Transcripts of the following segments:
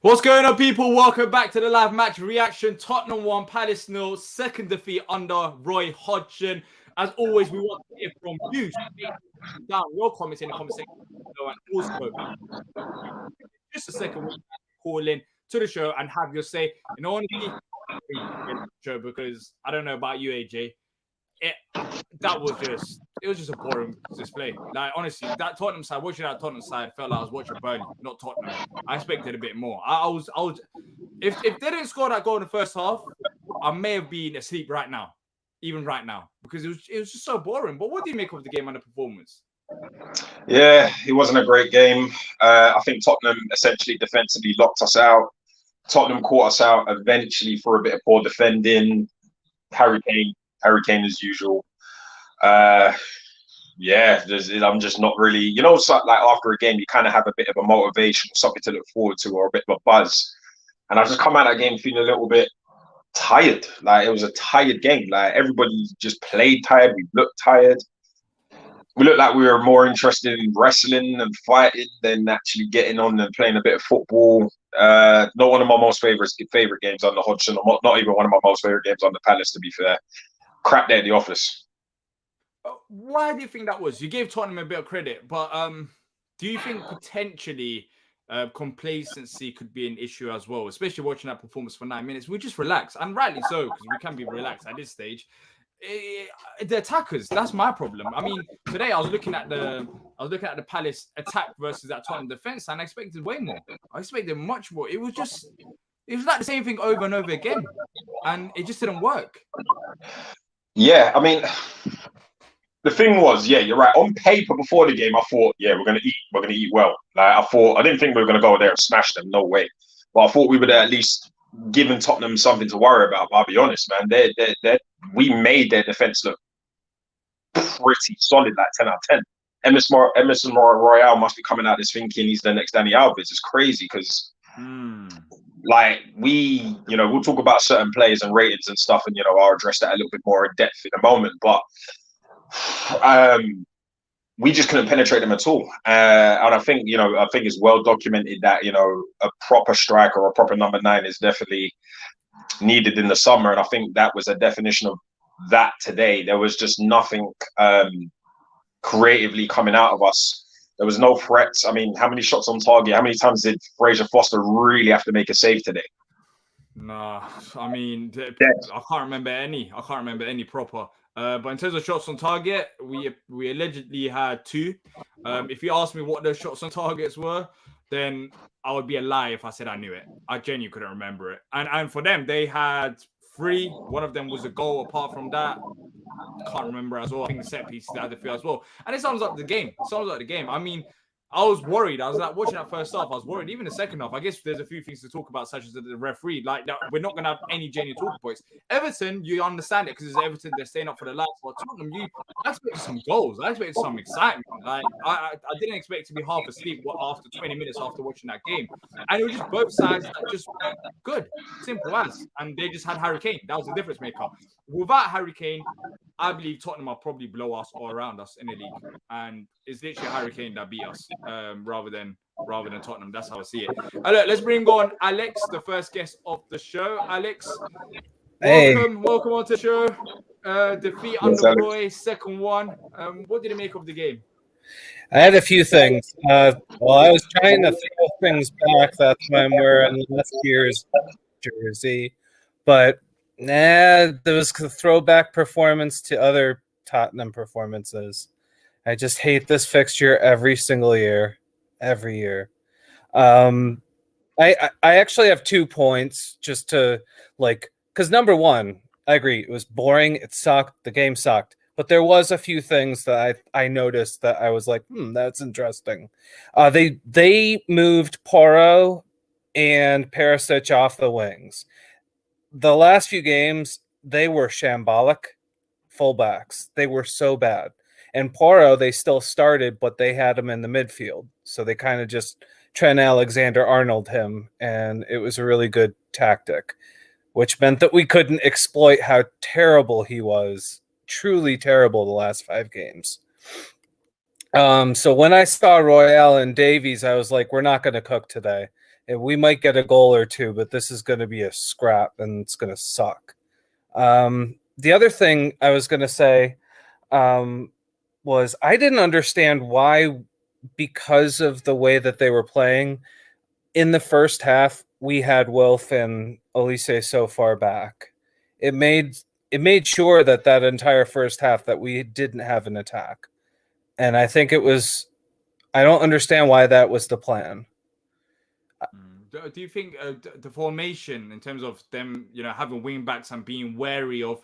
What's going on, people? Welcome back to the live match reaction. Tottenham 1, Palace 0, second defeat under Roy Hodgson. As always, we want to hear from you. Down your comments in the comment section. And also, just a second, we'll call in to the show and have your say. And honestly, show because I don't know about you, AJ. It was just a boring display. Like, honestly, that Tottenham side, watching that Tottenham side, felt like I was watching Burnley, not Tottenham. I expected a bit more. I was if they didn't score that goal in the first half, I may have been asleep right now, even right now, because it was just so boring. But what do you make of the game and the performance? Yeah, it wasn't a great game. I think Tottenham essentially defensively locked us out. Tottenham caught us out eventually for a bit of poor defending. Harry Kane as usual. Yeah, I'm just not really, so like after a game, you kind of have a bit of a motivation, something to look forward to, or a bit of a buzz. And I just come out of that game feeling a little bit tired. Like it was a tired game. Like everybody just played tired. We looked tired. We looked like we were more interested in wrestling and fighting than actually getting on and playing a bit of football. Not one of my most favorite games under Hodgson. Not even one of my most favorite games under Palace, to be fair. Crap day at the office. Why do you think that was? You gave Tottenham a bit of credit, but do you think potentially complacency could be an issue as well, especially watching that performance for 9 minutes? We just relax, and rightly so, because we can be relaxed at this stage. The attackers, that's my problem. I mean, today I was looking at the Palace attack versus that Tottenham defense, and I expected way more. I expected much more. It was like the same thing over and over again, and it just didn't work. Yeah, I mean, the thing was, yeah, you're right. On paper, before the game, I thought, yeah, we're gonna eat well. Like I didn't think we were gonna go there and smash them. No way. But I thought we would at least given Tottenham something to worry about. But I'll be honest, man, we made their defense look pretty solid, like 10 out of 10. Emerson Royale must be coming out this thinking he's the next Danny Alves. It's crazy because, like, we'll talk about certain players and ratings and stuff, and I'll address that a little bit more in depth in a moment. But we just couldn't penetrate them at all. And I think it's well documented that a proper striker or a proper number 9 is definitely needed in the summer. And I think that was a definition of that today. There was just nothing creatively coming out of us. There was no threats. I mean, how many shots on target? How many times did Fraser Foster really have to make a save today? Nah, I mean, I can't remember any proper. But in terms of shots on target, we allegedly had 2. If you asked me what those shots on targets were, then I would be a lie if I said I knew it. I genuinely couldn't remember it. And for them, they had 3. One of them was a goal. Apart from that, can't remember as well. I think the set pieces had a few as well. And it sums up the game. I mean, I was worried. I was like watching that first half. I was worried. Even the second half, I guess there's a few things to talk about, such as the referee. Like, we're not going to have any genuine talking points. Everton, you understand it because it's Everton. They're staying up for the last. But Tottenham, I expected some goals. I expected some excitement. Like, I didn't expect to be half asleep after 20 minutes after watching that game. And it was just both sides that just good, simple as. And they just had Harry Kane. That was the difference maker. Without Harry Kane, I believe Tottenham are probably below us or around us in the league, and it's literally Harry Kane that beat us, rather than Tottenham. That's how I see it. Look, let's bring on Alex, the first guest of the show. Alex, welcome onto the show. Defeat under Roy, second one. What did you make of the game? I had a few things. I was trying to throw things back. That's when we're in last year's jersey, but there was a throwback performance to other Tottenham performances. I just hate this fixture every single year. Every year. I actually have 2 points just to because number one, I agree, it was boring. It sucked. The game sucked. But there was a few things that I noticed that I was like, that's interesting. They moved Porro and Perisic off the wings. The last few games, they were shambolic fullbacks. They were so bad. And Porro, they still started, but they had him in the midfield. So they kind of just Trent Alexander-Arnold him, and it was a really good tactic, which meant that we couldn't exploit how terrible he was. Truly terrible the last 5 games. So when I saw Royale and Davies, I was like, we're not going to cook today. And we might get a goal or two, but this is going to be a scrap and it's going to suck. The other thing I was going to say was I didn't understand why, because of the way that they were playing in the first half, we had Wilf and Elise so far back. It made sure that that entire first half that we didn't have an attack. And I think it was, I don't understand why that was the plan. Do you think the formation in terms of them, having wing backs and being wary of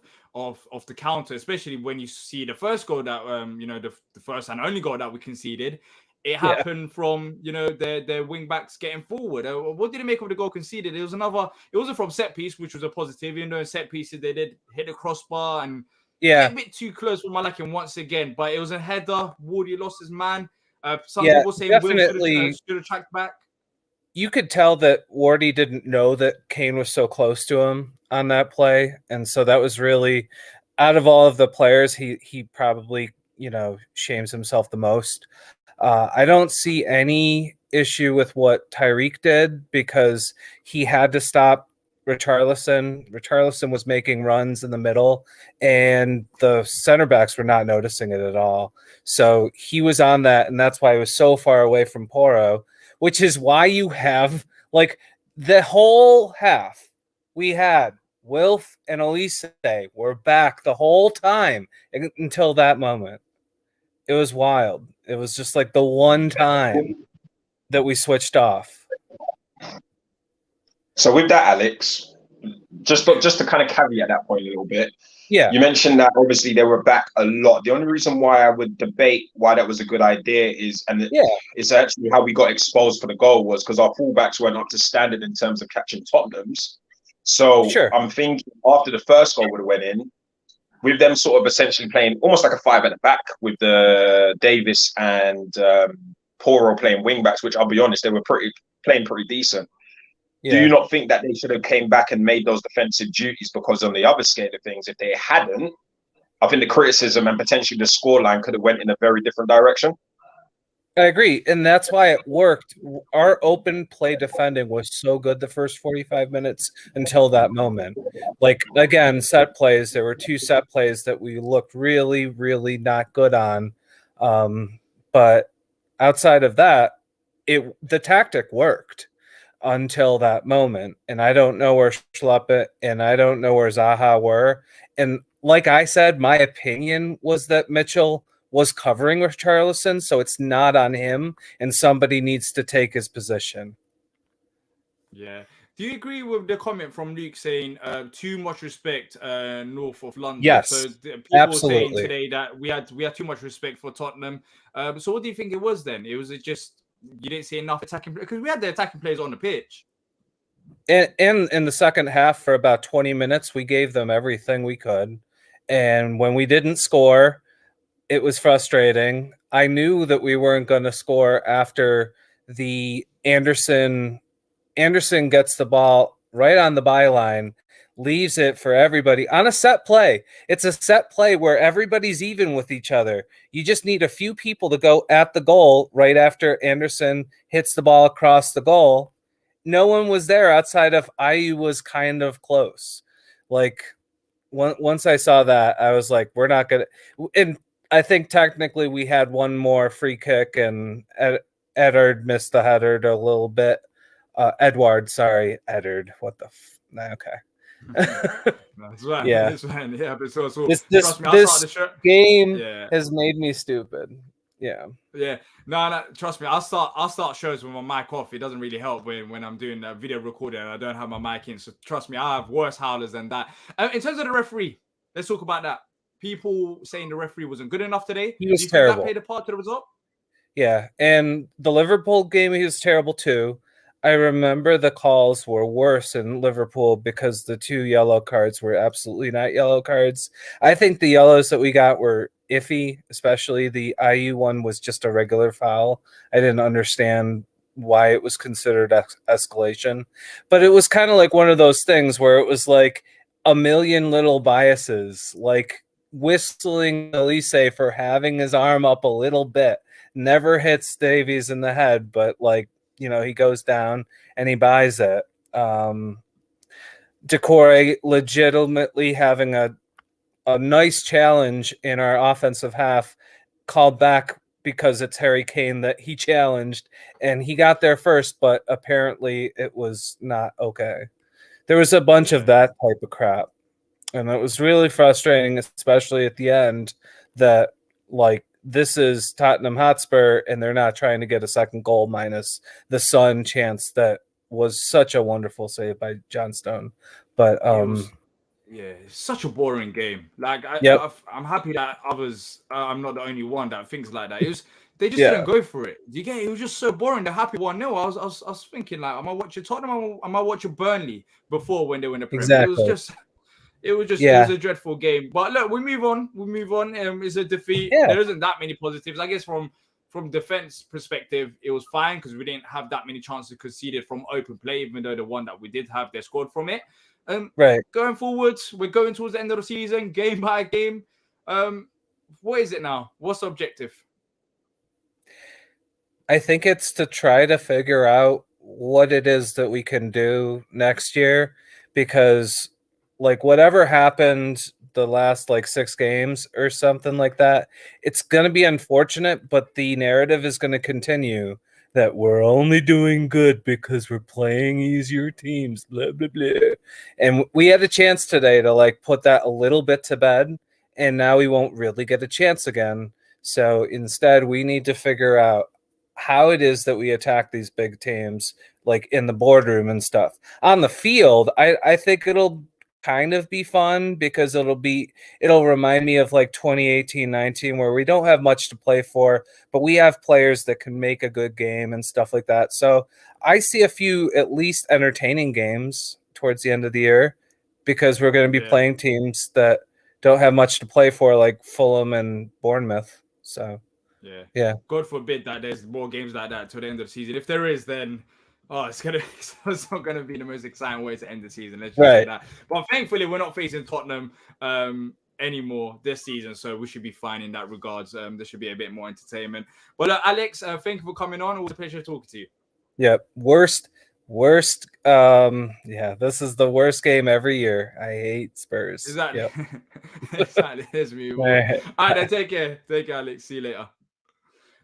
the counter, especially when you see the first goal that the first and only goal that we conceded, it happened from their wing backs getting forward. What did it make of the goal conceded? It wasn't from set piece, which was a positive. Even though in set pieces they did hit the crossbar and a bit too close for my liking once again. But it was a header. Wardy lost his man. Some people say Will should have tracked back. You could tell that Wardy didn't know that Kane was so close to him on that play. And so that was really, out of all of the players, he probably, shames himself the most. I don't see any issue with what Tyreek did because he had to stop Richarlison. Richarlison was making runs in the middle and the center backs were not noticing it at all. So he was on that, and that's why he was so far away from Porro, which is why you have, like, the whole half we had Wilf and Elise were back the whole time until that moment. It was wild. It was just like the one time that we switched off. So with that, Alex, just to kind of caveat that point a little bit, you mentioned that obviously they were back a lot. The only reason why I would debate why that was a good idea it's actually how we got exposed for the goal was because our fullbacks weren't up to standard in terms of catching Tottenham's. So I'm thinking after the first goal would have went in, with them sort of essentially playing almost like a five at the back with the Davis and Porro playing wing backs, which I'll be honest, they were playing pretty decent. Yeah. Do you not think that they should have came back and made those defensive duties? Because on the other scale of things, if they hadn't, I think the criticism and potentially the scoreline could have went in a very different direction. I agree, and that's why it worked. Our open play defending was so good the first 45 minutes until that moment. Like, again, set plays, there were two set plays that we looked really, really not good on. But outside of that, the tactic worked until that moment. And I don't know where Schleppet and I don't know where Zaha were. And like I said, my opinion was that Mitchell was covering with Richarlison, so it's not on him, and somebody needs to take his position. Yeah. Do you agree with the comment from Luke saying too much respect north of London? Yes, so people absolutely. Were saying today that we had too much respect for Tottenham. So what do you think it was then? Was it just you didn't see enough attacking, because we had the attacking players on the pitch. And in the second half, for about 20 minutes, we gave them everything we could, and when we didn't score, it was frustrating. I knew that we weren't going to score after the Anderson gets the ball right on the byline, leaves it for everybody on a set play. It's a set play where everybody's even with each other. You just need a few people to go at the goal right after Anderson hits the ball across the goal. No one was there outside of Ayew was kind of close. Like, once I saw that, I was like, we're not going to – and I think technically we had one more free kick, and Edward missed the header a little bit. Edward, sorry, Edward. What the? Okay. That's right. Yeah. That's right. Yeah, but so this game has made me stupid. Yeah. Yeah. No, trust me. I'll start shows with my mic off. It doesn't really help when I'm doing a video recording and I don't have my mic in. So trust me, I have worse howlers than that. In terms of the referee, let's talk about that. People saying the referee wasn't good enough today. He was terrible. That played a part to the result? Yeah, and the Liverpool game, he was terrible too. I remember the calls were worse in Liverpool because the 2 yellow cards were absolutely not yellow cards. I think the yellows that we got were iffy, especially the Ayew one was just a regular foul. I didn't understand why it was considered escalation. But it was kind of like one of those things where it was like a million little biases, like whistling Elise for having his arm up a little bit. never hits Davies in the head, but like, you know, he goes down and he buys it. Decore legitimately having a nice challenge in our offensive half, called back because it's Harry Kane that he challenged, and he got there first, but apparently it was not okay. There was a bunch of that type of crap, and it was really frustrating, especially at the end, that like this is Tottenham Hotspur and they're not trying to get a second goal minus the Son chance that was such a wonderful save by John Stone. But it's such a boring game. Like I'm happy that others. I'm not the only one that thinks like that. They just didn't go for it. You get it? It was just so boring. They're happy 1-0. I was thinking like, am I watching Tottenham? Am I watching Burnley before when they were in the Premier? Exactly. It was a dreadful game. But look, we move on. It's a defeat. Yeah. There isn't that many positives. I guess from defense perspective, it was fine because we didn't have that many chances conceded from open play, even though the one that we did have, they scored from it. Right. Going forwards, we're going towards the end of the season, game by game. What is it now? What's the objective? I think it's to try to figure out what it is that we can do next year, because like whatever happened the last like 6 games or something like that, it's going to be unfortunate, but the narrative is going to continue that we're only doing good because we're playing easier teams, blah, blah, blah. And we had a chance today to like put that a little bit to bed, and now we won't really get a chance again. So instead, we need to figure out how it is that we attack these big teams, like in the boardroom and stuff. On the field, I think it'll kind of be fun because it'll remind me of like 2018-19 where we don't have much to play for, but we have players that can make a good game and stuff like that. So I see a few at least entertaining games towards the end of the year because we're going to be playing teams that don't have much to play for, like Fulham and Bournemouth. So yeah. God forbid that there's more games like that till the end of the season. If there is, then it's not gonna be the most exciting way to end the season. Let's just say that. But thankfully, we're not facing Tottenham anymore this season, so we should be fine in that regards. There should be a bit more entertainment. But Alex, thank you for coming on. It was a pleasure talking to you. Yeah, worst. This is the worst game every year. I hate Spurs. Exactly. Yep. Exactly. There's me. All right, then take care. Take care, Alex. See you later.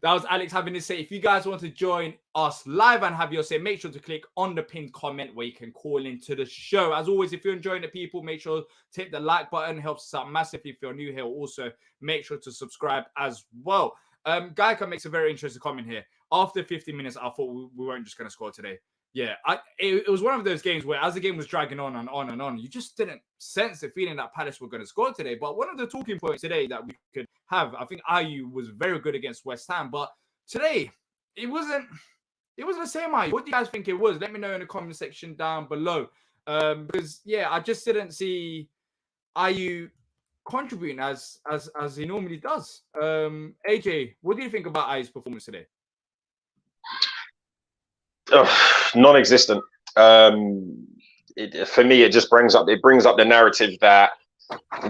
That was Alex having to say. If you guys want to join us live and have your say, make sure to click on the pinned comment where you can call into the show. As always, if you're enjoying the people, make sure to hit the like button. It helps us out massively. If you're new here, also make sure to subscribe as well. Gaika makes a very interesting comment here. After 50 minutes, I thought we weren't just going to score today. Yeah, it was one of those games where as the game was dragging on and on and on, you just didn't sense the feeling that Palace were going to score today. But one of the talking points today that we could have, I think Ayew was very good against West Ham, but today it wasn't the same Ayew. What do you guys think it was? Let me know in the comment section down below. Because I just didn't see Ayew contributing as he normally does. AJ, what do you think about Ayew's performance today? Non-existent. For me, it just brings up the narrative that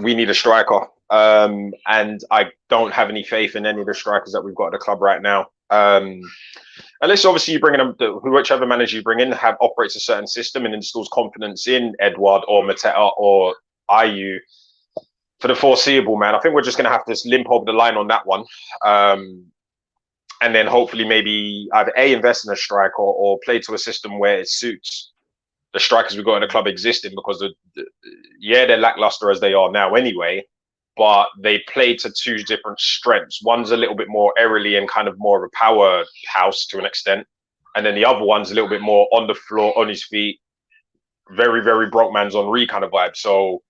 we need a striker, and I don't have any faith in any of the strikers that we've got at the club right now. Unless obviously you bring in whichever manager you bring in operates a certain system and installs confidence in Edouard or Mateta or Ayew for the foreseeable, man. I think we're just going to have to limp over the line on that one. And then hopefully maybe either invest in a striker or play to a system where it suits the strikers we've got in the club existing, because they're lackluster as they are now anyway, but they play to 2 different strengths. One's a little bit more aerially and kind of more of a powerhouse to an extent, and then the other one's a little bit more on the floor, on his feet, very, very broke man's Henry kind of vibe. So,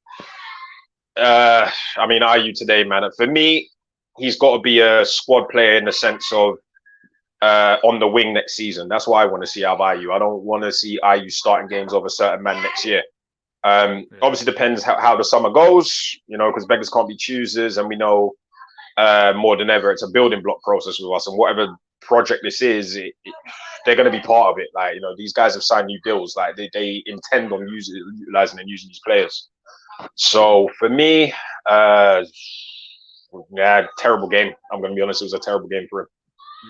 Ayew today, man, for me, he's got to be a squad player in the sense of on the wing next season. That's what I want to see out of Ayew. I don't want to see Ayew starting games of a certain man next year. Obviously, depends how the summer goes, because beggars can't be choosers, and we know more than ever it's a building block process with us. And whatever project this is, they're going to be part of it. Like, these guys have signed new deals. Like they intend on utilizing and using these players. So for me, terrible game. I'm going to be honest, it was a terrible game for him.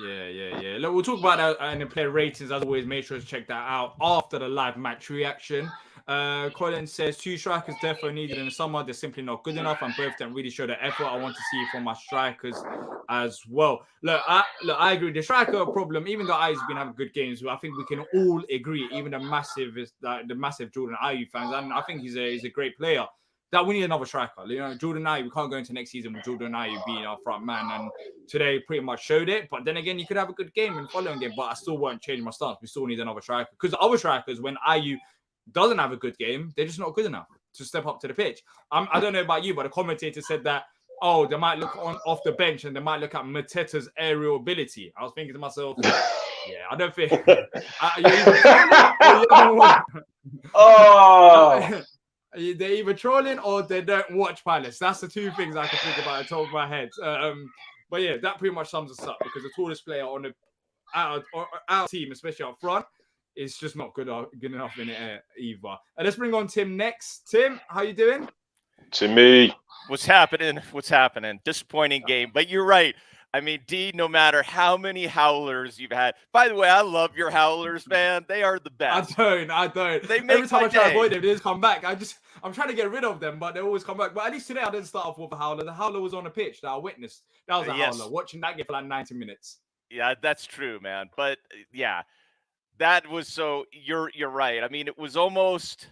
Yeah. Look, we'll talk about that in the player ratings. As always, make sure to check that out after the live match reaction. Colin says 2 strikers definitely needed in the summer. They're simply not good enough, and both of them really show the effort I want to see from my strikers as well. Look, I agree. The striker problem, even though Ayu's been having good games, I think we can all agree, even the massive Jordan Ayew fans, and I think he's a great player. That we need another striker. Jordan Ayew, we can't go into next season with Jordan Ayew being our front man, and today pretty much showed it. But then again, you could have a good game in the following game, but I still won't change my stance. We still need another striker, because the other strikers, when Ayew doesn't have a good game, they're just not good enough to step up to the pitch. I don't know about you, but the commentator said that, oh, they might look off the bench and they might look at Mateta's aerial ability. I was thinking to myself, yeah, I don't think they're either trolling or they don't watch pilots. That's the 2 things I can think about at the top of my head. But yeah, that pretty much sums us up, because the tallest player on our team, especially up front, is just not good enough in it either. Let's bring on Tim next. Tim, how you doing? Timmy. What's happening? Disappointing game, but you're right. I mean, Dee, no matter how many howlers you've had. By the way, I love your howlers, man. They are the best. I don't. They make Every time I try to day. avoid them, they just come back. I'm trying to get rid of them, but they always come back. But at least today I didn't start off with a howler. The howler was on the pitch that I witnessed. That was a howler. Watching that game for like 90 minutes. Yeah, that's true, man. But yeah, that was so. You're right. I mean, it was almost.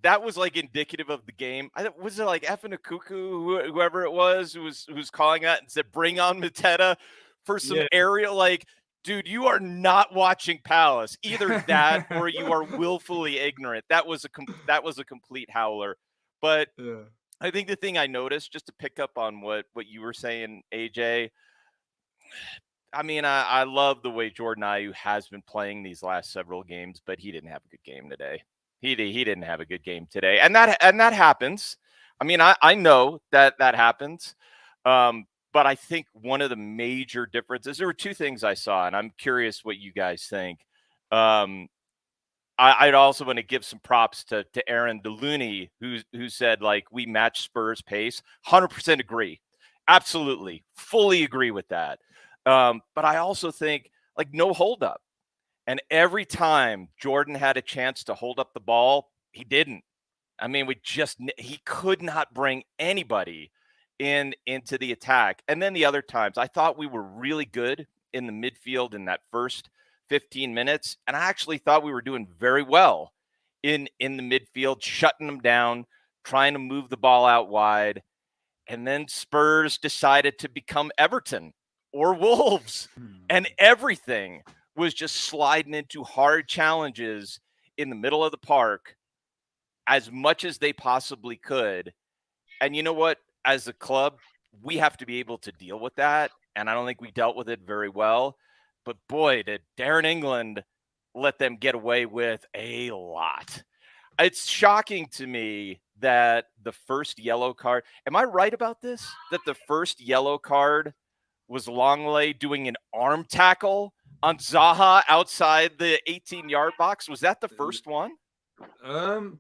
That was like indicative of the game. Was it like effing a cuckoo, whoever it was who's calling that and said, "Bring on Mateta for some aerial." Like, dude, you are not watching Palace. Either that or you are willfully ignorant. That was a complete howler. But I think the thing I noticed, just to pick up on what you were saying, AJ. I mean, I love the way Jordan Ayew has been playing these last several games, but he didn't have a good game today. He didn't have a good game today, and that happens. I mean, I know that happens, but I think one of the major differences. There were 2 things I saw, and I'm curious what you guys think. I'd also want to give some props to Aaron DeLuny, who said, like, we match Spurs pace. 100% agree, absolutely, fully agree with that. But I also think, like, no hold up. And every time Jordan had a chance to hold up the ball, he didn't. I mean, he could not bring anybody into the attack. And then the other times, I thought we were really good in the midfield in that first 15 minutes. And I actually thought we were doing very well in the midfield, shutting them down, trying to move the ball out wide. And then Spurs decided to become Everton or Wolves, and everything was just sliding into hard challenges in the middle of the park as much as they possibly could. And you know what? As a club, we have to be able to deal with that. And I don't think we dealt with it very well. But boy, did Darren England let them get away with a lot. It's shocking to me that the first yellow card, am I right about this? That the first yellow card was Longley doing an arm tackle on Zaha outside the 18-yard box? Was that the first one?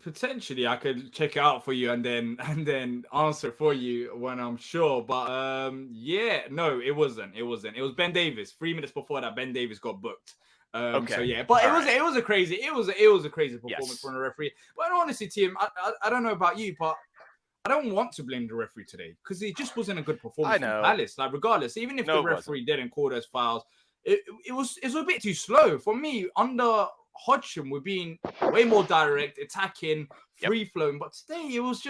Potentially, I could check it out for you and then answer for you when I'm sure. But yeah, no, it wasn't. It was Ben Davis. 3 minutes before that, Ben Davis got booked. Okay. So yeah, but it was a crazy performance from the referee. But honestly, Tim, I don't know about you, but I don't want to blame the referee today, because it just wasn't a good performance from Palace. Like, regardless, even if the referee didn't call those fouls, it was a bit too slow for me. Under Hodgson, we're being way more direct, attacking, free flowing. But today it was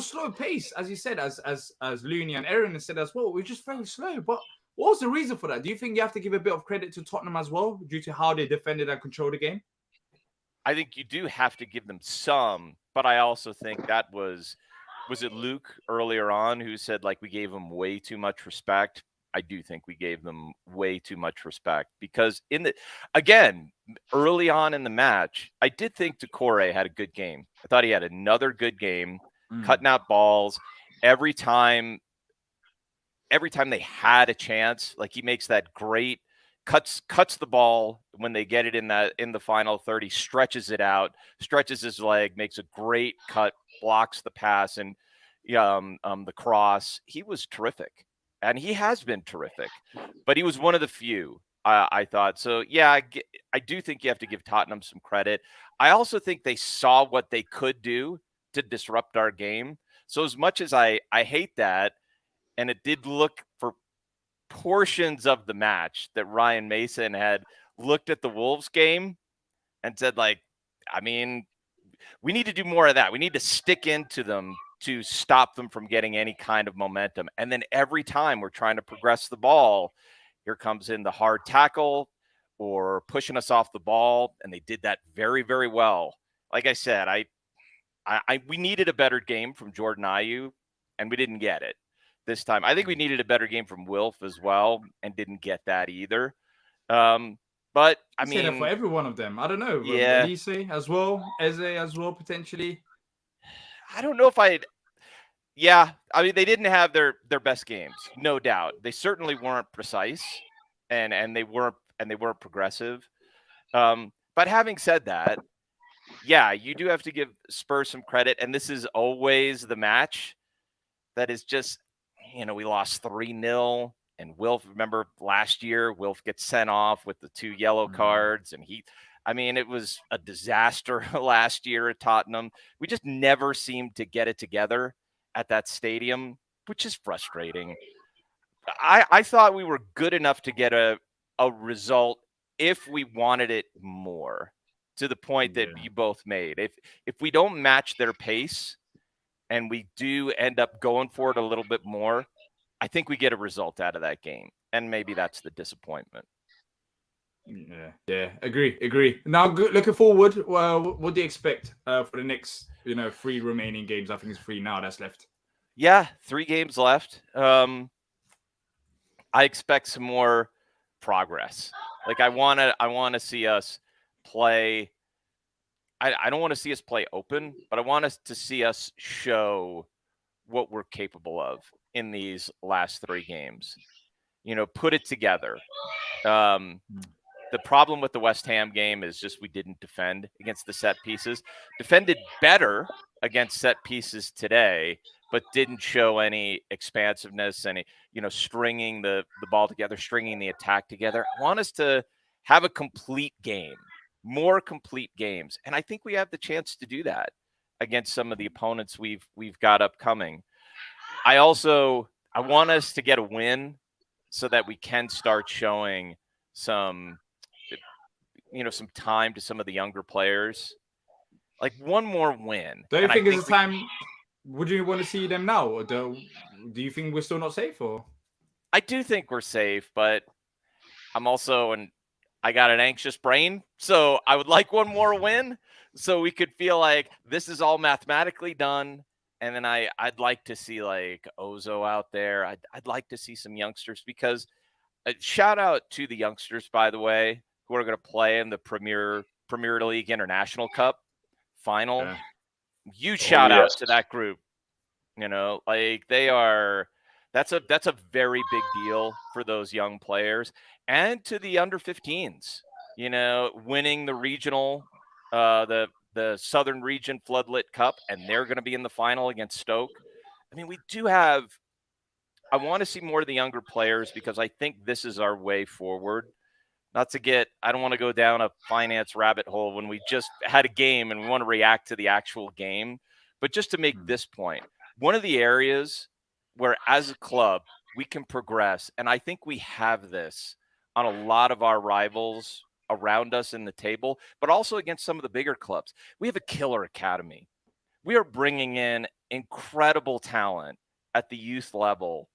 slow pace, as you said, as Looney and Aaron said as well. We're just very slow. But what was the reason for that? Do you think you have to give a bit of credit to Tottenham as well, due to how they defended and controlled the game? I think you do have to give them some, but I also think that was it Luke earlier on who said, like, we gave them way too much respect? I do think we gave them way too much respect, because early on in the match, I did think Decore had a good game. I thought he had another good game, cutting out balls every time they had a chance. Like, he makes that great cuts the ball when they get it in the final 30, stretches it out, stretches his leg, makes a great cut, blocks the pass and the cross. He was terrific. and he has been terrific, but he was one of the few. I thought so. Yeah, I do think you have to give Tottenham some credit. I also think they saw what they could do to disrupt our game. So as much as I hate that, and it did look for portions of the match that Ryan Mason had looked at the Wolves game and said, like, I mean, we need to do more of that. We need to stick into them to stop them from getting any kind of momentum. And then every time we're trying to progress the ball, here comes in the hard tackle or pushing us off the ball. And they did that very, very well. Like I said, we needed a better game from Jordan Ayew, and we didn't get it this time. I think we needed a better game from Wilf as well, and didn't get that either. But I say that for mean, every one of them. I don't know. Yeah. Elise as well, Eze as well, potentially. I don't know if yeah, I mean, they didn't have their best games, no doubt. They certainly weren't precise, and they weren't progressive. But having said that, yeah, you do have to give Spurs some credit, and this is always the match that is just, we lost 3-0, and Wilf, remember last year, Wilf gets sent off with the 2 yellow cards, and it was a disaster last year at Tottenham. We just never seemed to get it together at that stadium, which is frustrating. I thought we were good enough to get a result if we wanted it more, to the point that you both made. If we don't match their pace and we do end up going for it a little bit more, I think we get a result out of that game. And maybe that's the disappointment. Yeah, agree. Now, looking forward, well, what do you expect for the next, 3 remaining games? I think it's 3 now that's left. Yeah, 3 games left. I expect some more progress. Like I want to see us play. I don't want to see us play open, but I want us to see us show what we're capable of in these last 3 games. Put it together. The problem with the West Ham game is just we didn't defend against the set pieces. Defended better against set pieces today, but didn't show any expansiveness, any, stringing the ball together, stringing the attack together. I want us to have a complete game, more complete games. And I think we have the chance to do that against some of the opponents we've got upcoming. I want us to get a win so that we can start showing some time to some of the younger players. Like one more win. Do you think it's a time? Would you want to see them now, or do you think we're still not safe? Or I do think we're safe, but I'm also I got an anxious brain, so I would like one more win so we could feel like this is all mathematically done. And then I'd like to see like Ozo out there. I'd like to see some youngsters, because shout out to the youngsters, by the way, who are going to play in the Premier League International Cup final. Yeah. Huge shout out to that group. Like they are. That's a very big deal for those young players, and to the under 15s. Winning the regional, the Southern Region Floodlit Cup, and they're going to be in the final against Stoke. I mean, we do have. I want to see more of the younger players, because I think this is our way forward. I don't want to go down a finance rabbit hole when we just had a game and we want to react to the actual game. But just to make this point, one of the areas where as a club we can progress, and I think we have this on a lot of our rivals around us in the table, but also against some of the bigger clubs. We have a killer academy. We are bringing in incredible talent at the youth level.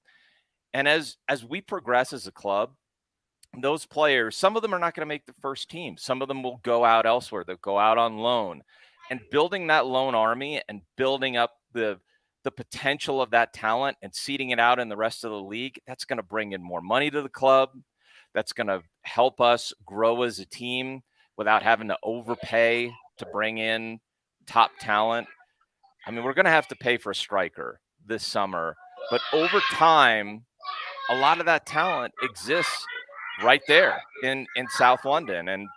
And as we progress as a club, those players, some of them are not going to make the first team. Some of them will go out elsewhere. They'll go out on loan. And building that loan army and building up the potential of that talent and seeding it out in the rest of the league, that's going to bring in more money to the club. That's going to help us grow as a team without having to overpay to bring in top talent. I mean, we're going to have to pay for a striker this summer, but over time, a lot of that talent exists right there in South London. And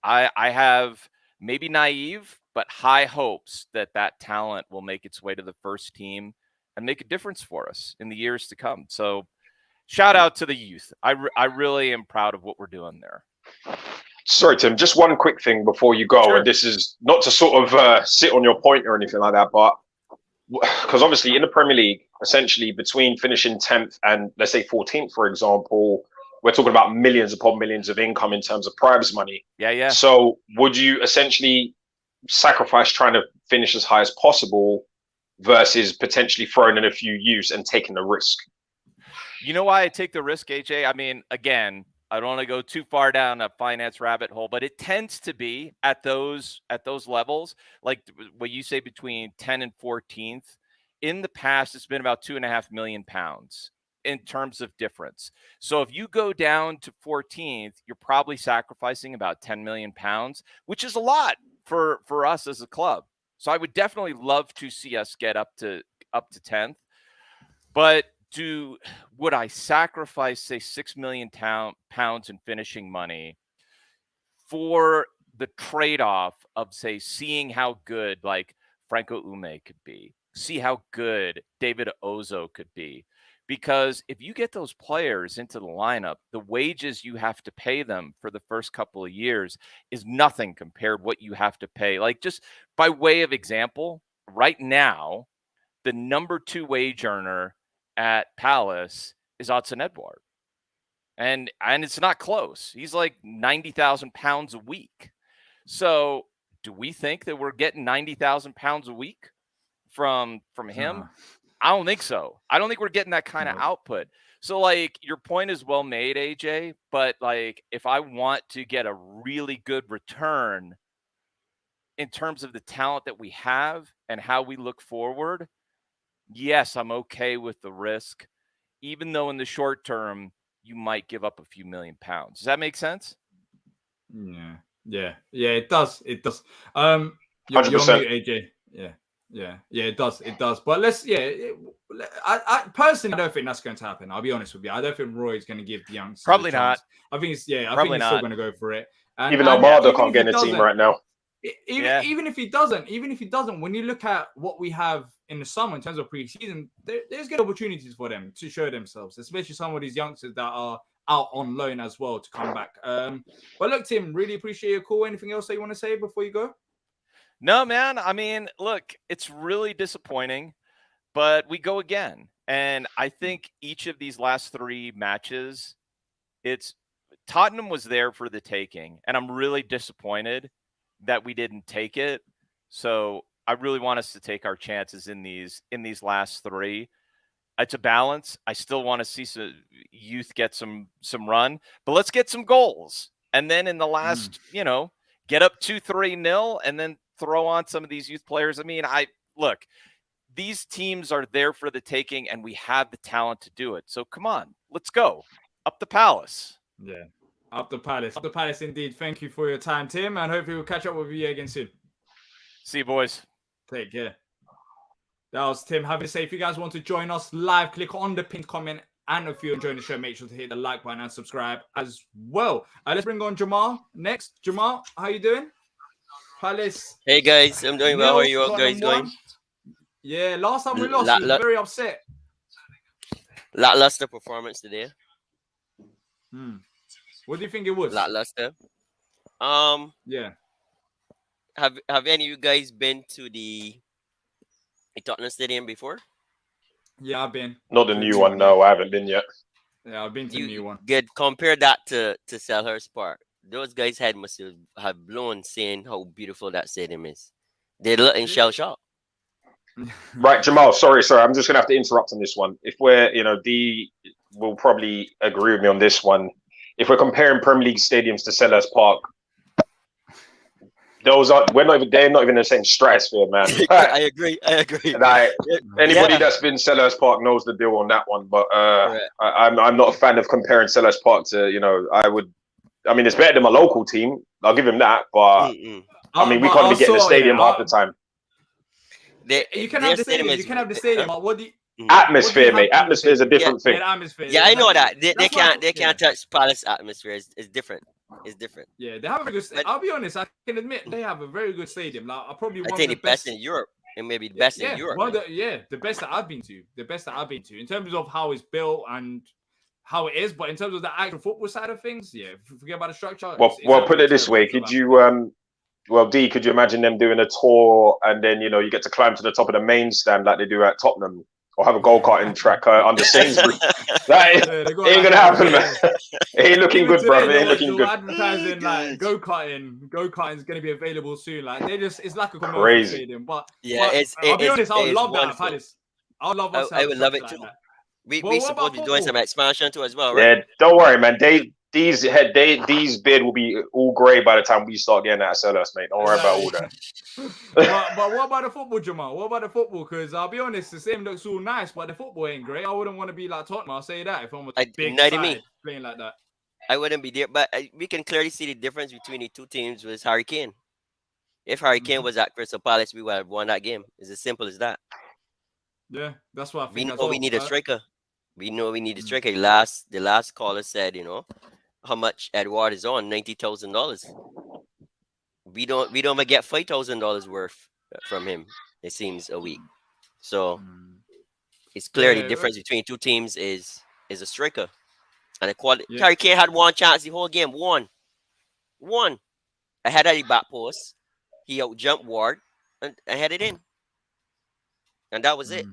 I have maybe naive, but high hopes that talent will make its way to the first team and make a difference for us in the years to come. So shout out to the youth. I really am proud of what we're doing there. Sorry, Tim, just one quick thing before you go. Sure. And this is not to sort of sit on your point or anything like that, but because obviously in the Premier League, essentially between finishing 10th and let's say 14th, for example, we're talking about millions upon millions of income in terms of prize money. Yeah. So would you essentially sacrifice trying to finish as high as possible versus potentially throwing in a few youths and taking the risk? You know why I take the risk, AJ? I mean, again, I don't want to go too far down a finance rabbit hole, but it tends to be at those levels, like what you say between 10 and 14th. In the past, it's been about £2.5 million in terms of difference. So if you go down to 14th, you're probably sacrificing about £10 million, which is a lot for us as a club. So I would definitely love to see us get up to 10th, but would I sacrifice, say, £6 million in finishing money for the trade-off of, say, seeing how good like Franco Ume could be, see how good David Ozo could be? Because if you get those players into the lineup, the wages you have to pay them for the first couple of years is nothing compared to what you have to pay. Like, just by way of example, right now, the number 2 wage earner at Palace is Odson Edouard. And it's not close. He's like £90,000 a week. So do we think that we're getting £90,000 a week from him? I don't think so. I don't think we're getting that kind of output. So, like, your point is well made, AJ, but like, if I want to get a really good return in terms of the talent that we have and how we look forward, yes, I'm okay with the risk, even though in the short term, you might give up a few £1 million. Does that make sense? Yeah, it does. You're 100%. mute, AJ. Yeah, it does. But I personally don't think that's going to happen. I'll be honest with you. I don't think Roy is going to give the youngsters probably a chance. not. I think he's probably still going to go for it. Even though Mardo can't get in the team right now. Even if he doesn't, when you look at what we have in the summer in terms of pre-season, there's good opportunities for them to show themselves, especially some of these youngsters that are out on loan as well to come back. But look, Tim, really appreciate your call. Anything else that you want to say before you go? No, man. I mean, look, it's really disappointing, but we go again. And I think each of these last 3 matches, Tottenham was there for the taking, and I'm really disappointed that we didn't take it. So I really want us to take our chances in these last 3. It's a balance. I still want to see some youth get some run, but let's get some goals. And then in the last, get up 2-3-0 and then throw on some of these youth players. I mean, look, these teams are there for the taking and we have the talent to do it. So come on, let's go up the Palace. Yeah. Up the Palace indeed. Thank you for your time, Tim, and hopefully we'll catch up with you again soon. See you, boys. Take care. That was Tim. Have a safe. If you guys want to join us live, click on the pinned comment, and if you're enjoying the show, make sure to hit the like button and subscribe as well. Let's bring on Jamal next. Jamal, how you doing? Palace. Hey guys, I'm doing well. How are you all guys going? Yeah, last time we lost, we was very upset. Lackluster performance today. What do you think it was? Lackluster. Yeah. Have any of you guys been to the Tottenham Stadium before? Yeah, I've been. Not the new one, no. I haven't been yet. Yeah, I've been to the new one. Good. Compare that to Selhurst Park. Those guys must have blown saying how beautiful that stadium is. They're looking shell shocked. Right, Jamal. Sorry. I'm just gonna have to interrupt on this one. If we're, Dee will probably agree with me on this one. If we're comparing Premier League stadiums to Selhurst Park, they're not even in the same stratosphere, man. I agree. Like, anybody that's been Selhurst Park knows the deal on that one. But I'm not a fan of comparing Selhurst Park to, it's better than my local team. I'll give him that. But we can't even get in the stadium half the time. You can have the stadium. You can have the stadium. What do you? Atmosphere, mate. Atmosphere is a different thing. Yeah, I know that. They can't touch Palace atmosphere. It's different. It's different. Yeah, they have a very good stadium. I'll be honest, I can admit they have a very good stadium. Like, I think the best in Europe. And maybe the best in Europe. The best that I've been to. The best that I've been to in terms of how it's built and how it is, but in terms of the actual football side of things, yeah, forget about the structure. Well, put it this way: could you, D, could you imagine them doing a tour and then you get to climb to the top of the main stand like they do at Tottenham, or have a go-karting track under Sainsbury? That ain't gonna happen, man. It ain't looking good, bro. It ain't looking good. Advertising like go-karting is gonna be available soon. Like it's like a commercial Crazy. stadium. But Yeah, I'll be honest, I would love wonderful. that at Palace. I would love us to have I would love it too. like that. We supposed to be doing some expansion too as well, right? Yeah, don't worry, man. These bid will be all grey by the time we start getting at Sellers, mate. Don't worry about all that. but what about the football, Jamal? What about the football? Because I'll be honest, the same looks all nice, but the football ain't great. I wouldn't want to be like Tottenham. I'll say that if I'm a big side playing like that. I wouldn't be there, but we can clearly see the difference between the two teams with Harry Kane. If Harry Kane was at Crystal Palace, we would have won that game. It's as simple as that. Yeah, that's what I think. We know we need a striker. We know we need a striker. The last caller said, how much Edward is on, $90,000. We don't even get $5,000 worth from him, it seems, a week. So it's clear the difference between two teams is a striker. And the quality. Harry Kane had one chance the whole game. One. I had at the back post. He out jumped Ward and I had it in. And that was it.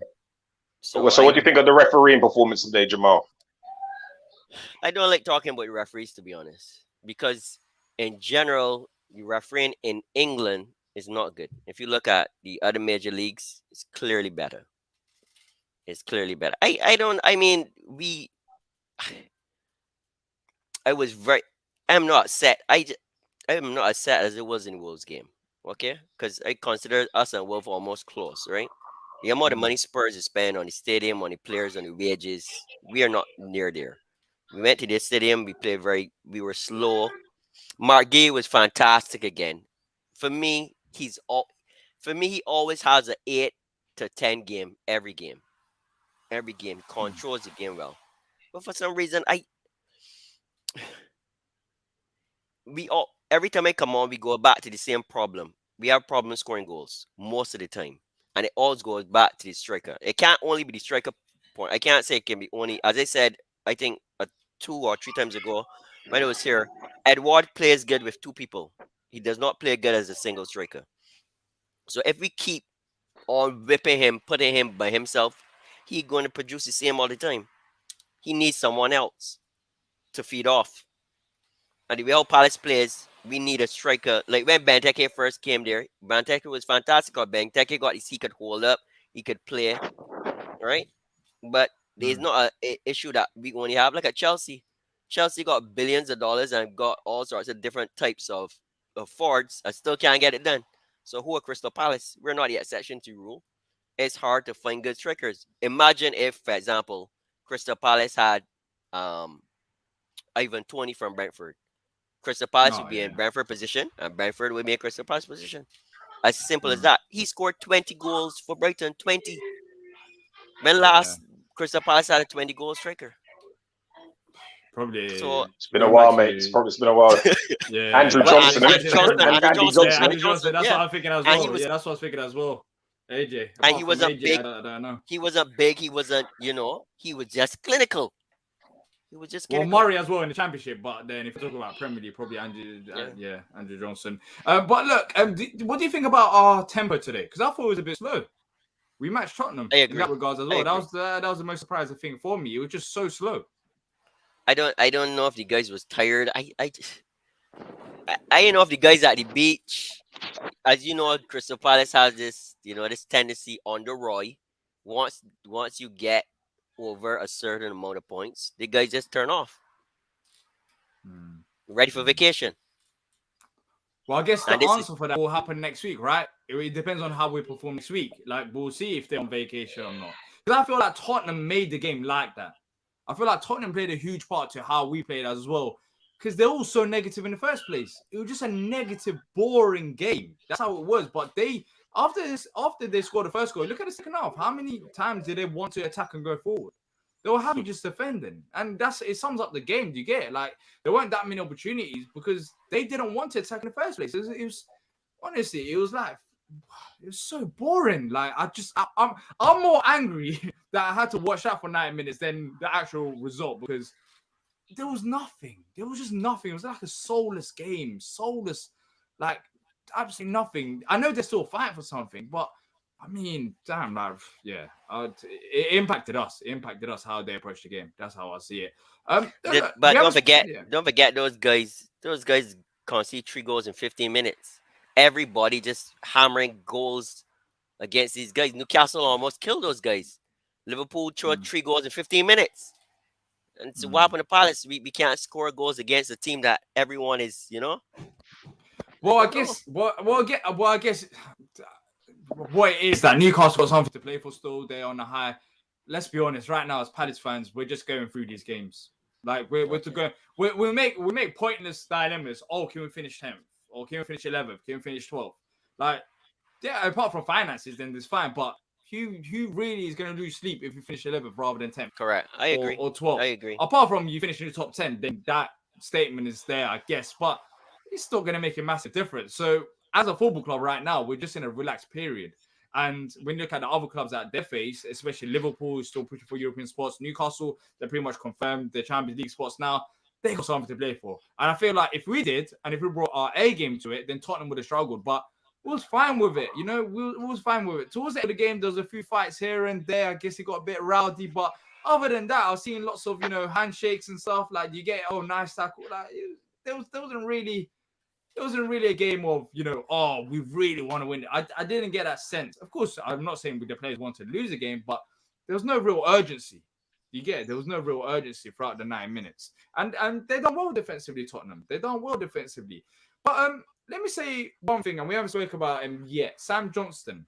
So what do you think of the refereeing performance today, Jamal? I don't like talking about referees, to be honest, because in general, the refereeing in England is not good. If you look at the other major leagues, it's clearly better. I'm not upset. I am not upset as it was in Wolves game. Okay? Because I consider us and Wolves almost close, right? The amount of money Spurs is spending on the stadium, on the players, on the wages, we are not near there. We went to the stadium, we were slow. Mark Gay was fantastic again. For me, he always has an 8 to 10 game every game. Every game controls the game well. But for some reason, every time I come on, we go back to the same problem. We have problems scoring goals most of the time. And it always goes back to the striker. It can't only be the striker point. I can't say it can be only, as I said, I think 2 or 3 times ago when I was here, Edward plays good with 2 people. He does not play good as a single striker. So if we keep on whipping him, putting him by himself, he's going to produce the same all the time. He needs someone else to feed off. And the way how Palace plays, we need a striker. Like when Benteke first came there, Benteke was fantastic. Benteke he could hold up, he could play, right? But there's not an issue that we only have. Like at Chelsea. Chelsea got billions of dollars and got all sorts of different types of forwards. I still can't get it done. So who are Crystal Palace? We're not the exception to rule. It's hard to find good strikers. Imagine if, for example, Crystal Palace had Ivan Toney from Brentford. Crystal Palace would be in Brentford position, and Brentford would be in Crystal Palace position. As simple as that. He scored 20 goals for Brighton. 20. When last Crystal Palace had a 20-goal striker? Probably. So it's been a while, mate. It's been a while. Andrew Johnson. Andrew Johnson. That's what I'm thinking as well. That's what I was thinking as well. AJ. And he wasn't big. I don't know. He wasn't big. He wasn't, he was just clinical. He was just clinical. Well, Murray as well in the Championship, but then if you talk about Premier League, probably Andrew Johnson. But look, what do you think about our tempo today? Because I thought it was a bit slow. We matched Tottenham in that regards as well. That was the most surprising thing for me. It was just so slow. I don't know if the guys was tired. I don't know if the guys at the beach. As you know, Crystal Palace has this, this tendency on the Roy. Once you get over a certain amount of points, the guys just turn off. Ready for vacation. Well, I guess the answer for that will happen next week, right? It depends on how we perform next week. Like, we'll see if they're on vacation or not. Because I feel like Tottenham made the game like that. I feel like Tottenham played a huge part to how we played as well. Because they're all so negative in the first place. It was just a negative, boring game. That's how it was. But after they scored the first goal, look at the second half. How many times did they want to attack and go forward? They were happy just defending. And it sums up the game. Do you get it? Like, there weren't that many opportunities because they didn't want to attack in the first place. It was honestly, it was like it was so boring. Like I'm more angry that I had to watch that for 90 minutes than the actual result, because there was nothing. There was just nothing. It was like a soulless game. Soulless, like absolutely nothing. I know they're still fighting for something, but I mean, damn, like, yeah, it impacted us. It impacted us how they approached the game. That's how I see it. But don't forget those guys. Those guys concede 3 goals in 15 minutes. Everybody just hammering goals against these guys. Newcastle almost killed those guys. Liverpool scored 3 goals in 15 minutes. And so what happened to Palace? We can't score goals against a team that everyone is, Well, I guess what it is that Newcastle got something to play for still. They're on the high. Let's be honest, right now as Palace fans, we're just going through these games. Like we make pointless dilemmas. Oh, can we finish 10th? Or can we finish 11th? Can we finish 12th? Like, yeah, apart from finances, then it's fine. But who really is going to lose sleep if you finish 11th rather than 10th? Correct. I agree. Or 12th. I agree. Apart from you finishing the top 10, then that statement is there, I guess. But it's still going to make a massive difference. So as a football club right now, we're just in a relaxed period. And when you look at the other clubs that they face, especially Liverpool, who's still pushing for European spots, Newcastle, they're pretty much confirmed their Champions League spots now. They got something to play for. And I feel like if we did, and if we brought our A game to it, then Tottenham would have struggled. But we was fine with it. We was fine with it. Towards the end of the game, there was a few fights here and there. I guess it got a bit rowdy. But other than that, I was seeing lots of, handshakes and stuff. Like, you get, nice tackle. Like, there wasn't really a game of, we really want to win it. I didn't get that sense. Of course, I'm not saying the players want to lose the game, but there was no real urgency. You get it? There was no real urgency throughout the 9 minutes. And they done well defensively, Tottenham. They done well defensively. But let me say one thing, and we haven't spoken about him yet. Sam Johnston.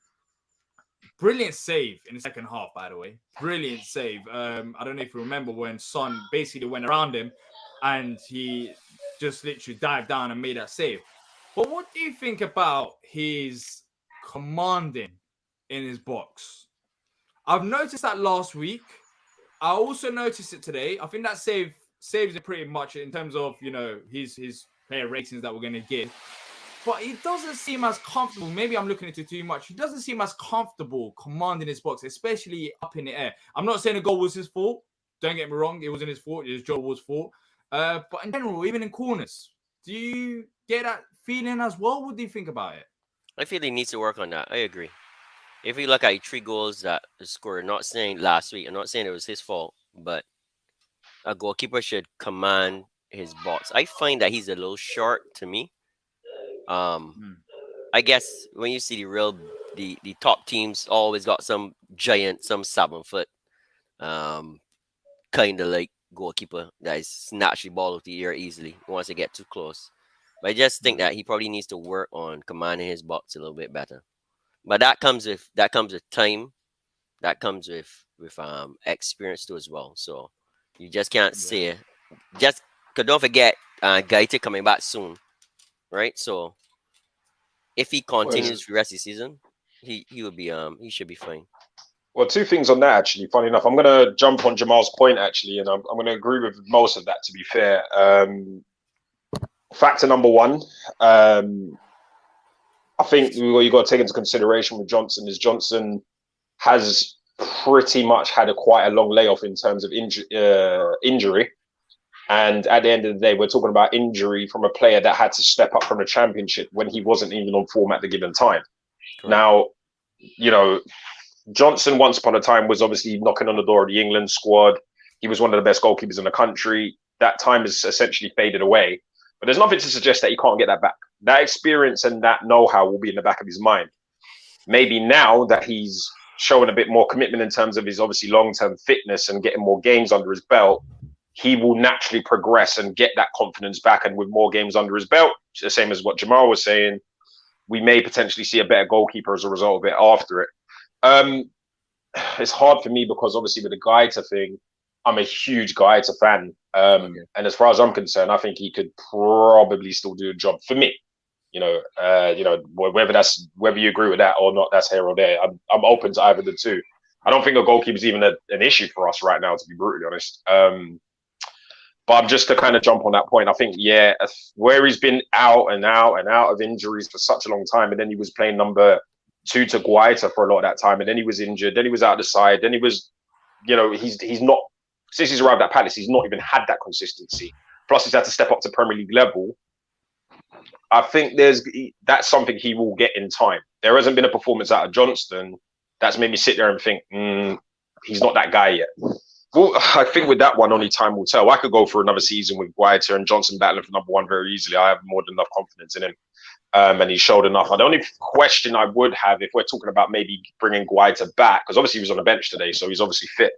Brilliant save in the second half, by the way. Brilliant save. I don't know if you remember when Son basically went around him and he just literally dived down and made that save. But what do you think about his commanding in his box? I've noticed that last week. I also noticed it today. I think that saves it pretty much in terms of, his player ratings that we're going to give. But he doesn't seem as comfortable. Maybe I'm looking into it too much. He doesn't seem as comfortable commanding his box, especially up in the air. I'm not saying the goal was his fault. Don't get me wrong. It wasn't his fault. It was Joe Ward's fault. But in general, even in corners, do you get that feeling as well? What do you think about it? I feel he needs to work on that. I agree. If you look at 3 goals that he scored, not saying last week, I'm not saying it was his fault, but a goalkeeper should command his box. I find that he's a little short to me. I guess when you see the top teams always got some giant, some 7-foot, kind of like goalkeeper that is snatch the ball out the air easily once they get too close. But I just think that he probably needs to work on commanding his box a little bit better. But that comes with time. That comes with experience too as well. So you just can't say cause don't forget Gaite coming back soon, right? So if he continues for the rest of the season, he would be he should be fine. Well, 2 things on that, actually. Funny enough, I'm going to jump on Jamal's point, actually, and I'm going to agree with most of that, to be fair. Factor number 1, I think what you got to take into consideration with Johnson is Johnson has pretty much had quite a long layoff in terms of injury. And at the end of the day, we're talking about injury from a player that had to step up from the Championship when he wasn't even on form at the given time. Correct. Now, Johnson once upon a time was obviously knocking on the door of the England squad. He was one of the best goalkeepers in the country. That time has essentially faded away. But there's nothing to suggest that he can't get that back. That experience and that know-how will be in the back of his mind. Maybe now that he's showing a bit more commitment in terms of his obviously long-term fitness and getting more games under his belt, he will naturally progress and get that confidence back. And with more games under his belt, the same as what Jamal was saying, we may potentially see a better goalkeeper as a result of it after it. It's hard for me because obviously with the Gaita thing, I'm a huge Gaita fan. And as far as I'm concerned, I think he could probably still do a job for me. Whether you agree with that or not, that's here or there. I'm open to either of the two. I don't think a goalkeeper is even an issue for us right now, to be brutally honest. But I'm just to kind of jump on that point. I think, where he's been out and out of injuries for such a long time, and then he was playing number two to Guaita for a lot of that time, and then he was injured. Then he was out of the side. Then he was, he's not since he's arrived at Palace. He's not even had that consistency. Plus, he's had to step up to Premier League level. I think that's something he will get in time. There hasn't been a performance out of Johnston that's made me sit there and think he's not that guy yet. Well, I think with that one, only time will tell. I could go for another season with Guaita and Johnson battling for number one very easily. I have more than enough confidence in him. And he showed enough. The only question I would have, if we're talking about maybe bringing Guaita back, because obviously he was on the bench today, so he's obviously fit.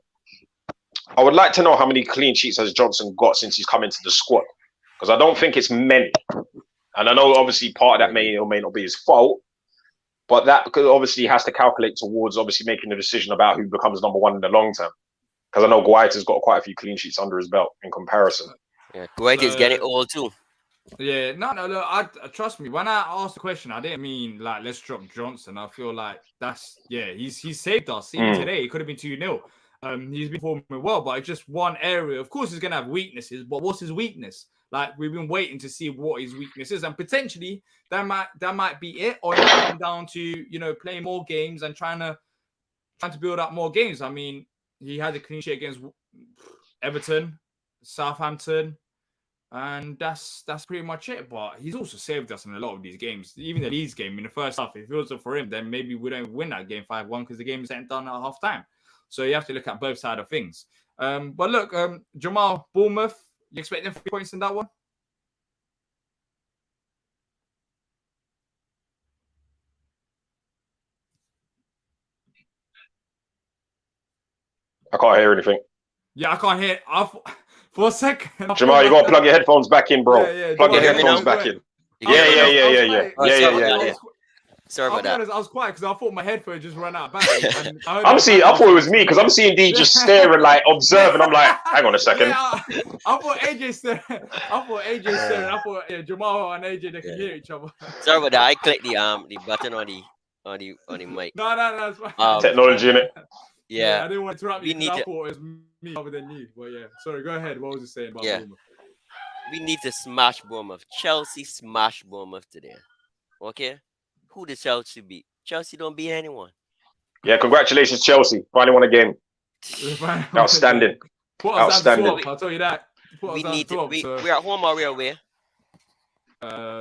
I would like to know how many clean sheets has Johnson got since he's come into the squad, because I don't think it's many. And I know obviously part of that may or may not be his fault, but that because obviously has to calculate towards obviously making a decision about who becomes number one in the long term. Because I know Guaita's got quite a few clean sheets under his belt in comparison. Yeah, Guaita's getting old too. Yeah, no. I trust me. When I asked the question, I didn't mean like let's drop Johnson. I feel like he's saved us. Even today, it could have been 2-0. He's been performing well, but it's just one area. Of course, he's gonna have weaknesses, but what's his weakness? Like we've been waiting to see what his weakness is, and potentially that might be it, or it might come down to playing more games and trying to build up more games. I mean, he had a clean sheet against Everton, Southampton, and that's pretty much it. But he's also saved us in a lot of these games. Even the Leeds game in the first half, if it wasn't for him, then maybe we don't win that game 5-1 because the game isn't done at half time. So you have to look at both sides of things. But look, Jamal, Bournemouth, you expecting 3 points in that one? I can't hear anything. Yeah, I can't hear. For a second. Jamal, you got to plug your headphones back in, bro. Yeah, plug Jamal, your headphones back in. Yeah. Yeah. Sorry about that. I was quiet because I thought my headphone just ran out of battery. I thought it was me because I'm seeing D just staring, like observing. I'm like, hang on a second. Yeah, I thought AJ staring. I thought Jamal and AJ they can hear each other. Sorry about that. I clicked the button on the mic. No, it's fine. Technology in it. Yeah. I didn't want to interrupt you because I thought it was me other than you. But yeah, sorry. Go ahead. What was you saying about Bournemouth? We need to smash Bournemouth. Chelsea smash Bournemouth today. Okay. Who does Chelsea beat? Chelsea don't beat anyone. Yeah, congratulations, Chelsea. Finally won a game. Outstanding. Outstanding. I'll tell you that. We need to. We're at home or we're away?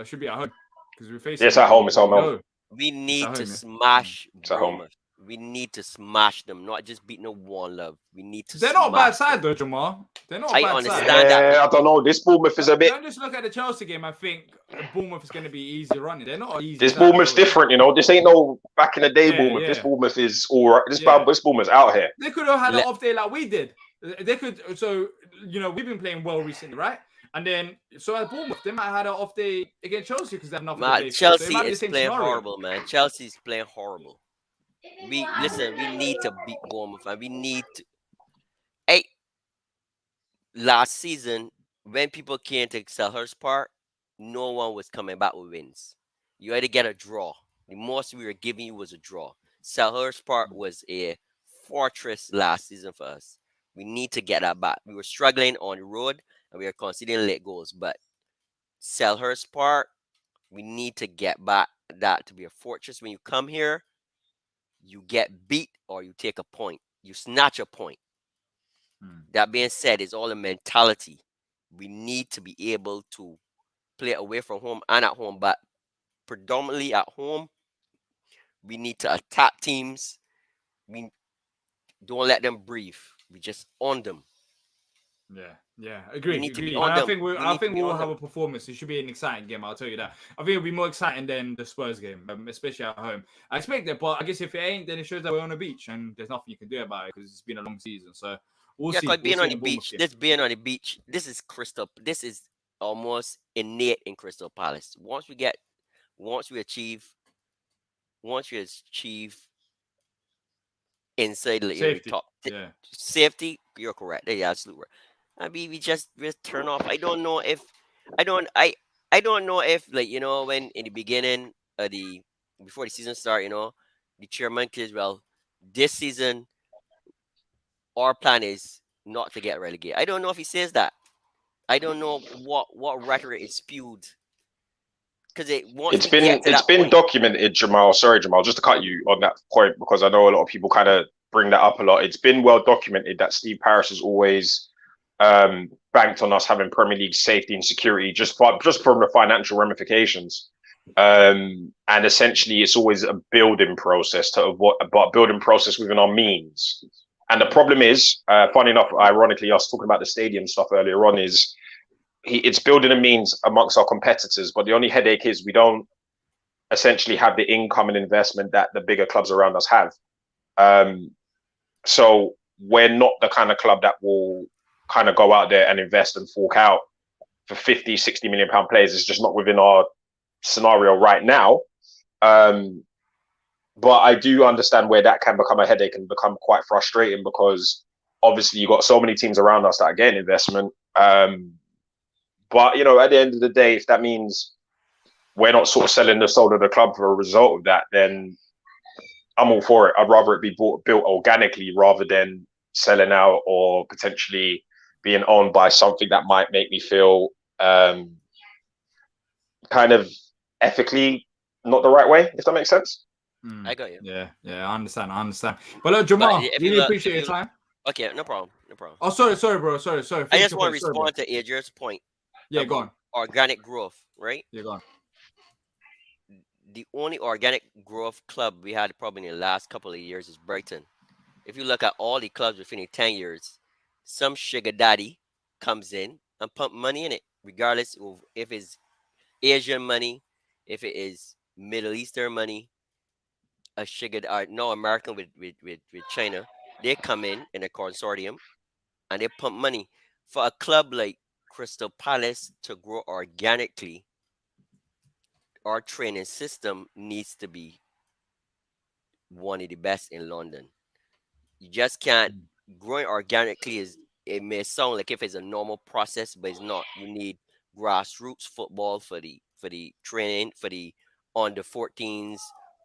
Should be at home because we're facing. Yes, at home. It's home. We need to smash Bournemouth. We need to smash them, not just beat no 1-0. We need to. They're not a bad side though, Jamal. They're not a bad understand side. that. I don't know. This Bournemouth is a bit. Don't just look at the Chelsea game. I think Bournemouth is going to be easy running. They're not easy. This Bournemouth's different, This ain't no back in the day Bournemouth. Yeah. This Bournemouth is all right. This Bournemouth's out here. They could have had an off day like we did. They could. So we've been playing well recently, right? And then so at Bournemouth, they might have had an off day against Chelsea because they have nothing. Chelsea is playing horrible, man. Chelsea's playing horrible. We need to beat Bournemouth, and we need to. Last season, when people came to Selhurst Park, no one was coming back with wins. You had to get a draw. The most we were giving you was a draw. Selhurst Park was a fortress last season for us. We need to get that back. We were struggling on the road, and we were conceding late goals. But Selhurst Park, we need to get back that to be a fortress. When you come here, you get beat or you take a point. You snatch a point. That being said, it's all a mentality. We need to be able to play away from home and at home, but predominantly at home, we need to attack teams. We don't let them breathe. We just on them. Yeah, agree. I think we'll have a performance. It should be an exciting game. I'll tell you that. I think it'll be more exciting than the Spurs game, especially at home. I expect that, but I guess if it ain't, then it shows that we're on a beach and there's nothing you can do about it because it's been a long season. So we'll see. Because being on the beach, this is almost innate in Crystal Palace. Once we achieve inside the top safety, you're correct. Yeah, absolutely right. I mean, we just turn off. I don't know if when in the beginning before the season start, the chairman says, well, this season our plan is not to get relegated. I don't know if he says that. I don't know what record is spewed because it wants It's to get to that been point. documented, Jamal. Sorry, Jamal, just to cut you on that point because I know a lot of people kind of bring that up a lot. It's been well documented that Steve Parish has always banked on us having Premier League safety and security just from the financial ramifications. And essentially, it's always a building process but building process within our means. And the problem is, funny enough, ironically, us talking about the stadium stuff earlier on is it's building a means amongst our competitors. But the only headache is we don't essentially have the income and investment that the bigger clubs around us have. So we're not the kind of club that will kind of go out there and invest and fork out for 50, 60 million pound players. It's just not within our scenario right now. But I do understand where that can become a headache and become quite frustrating because obviously you've got so many teams around us that are getting investment. But, you know, at the end of the day, if that means we're not sort of selling the soul of the club for a result of that, then I'm all for it. I'd rather it be built organically rather than selling out or potentially being owned by something that might make me feel kind of ethically not the right way, if that makes sense. I got you. Yeah, I understand. But look, Jamal, really appreciate your time. Okay, no problem. Oh, sorry, bro. Sorry. I just want to respond to Adrian's point. Yeah, go on. Organic growth, right? Yeah, go on. The only organic growth club we had probably in the last couple of years is Brighton. If you look at all the clubs within 10 years, some sugar daddy comes in and pump money in it, regardless of if it's Asian money, if it is Middle Eastern money, a sugar or no American with China. They come in a consortium and they pump money. For a club like Crystal Palace to grow organically, our training system needs to be one of the best in London. You just can't. Growing organically it may sound like if it's a normal process, but it's not. You need grassroots football for the training, for the on the 14s,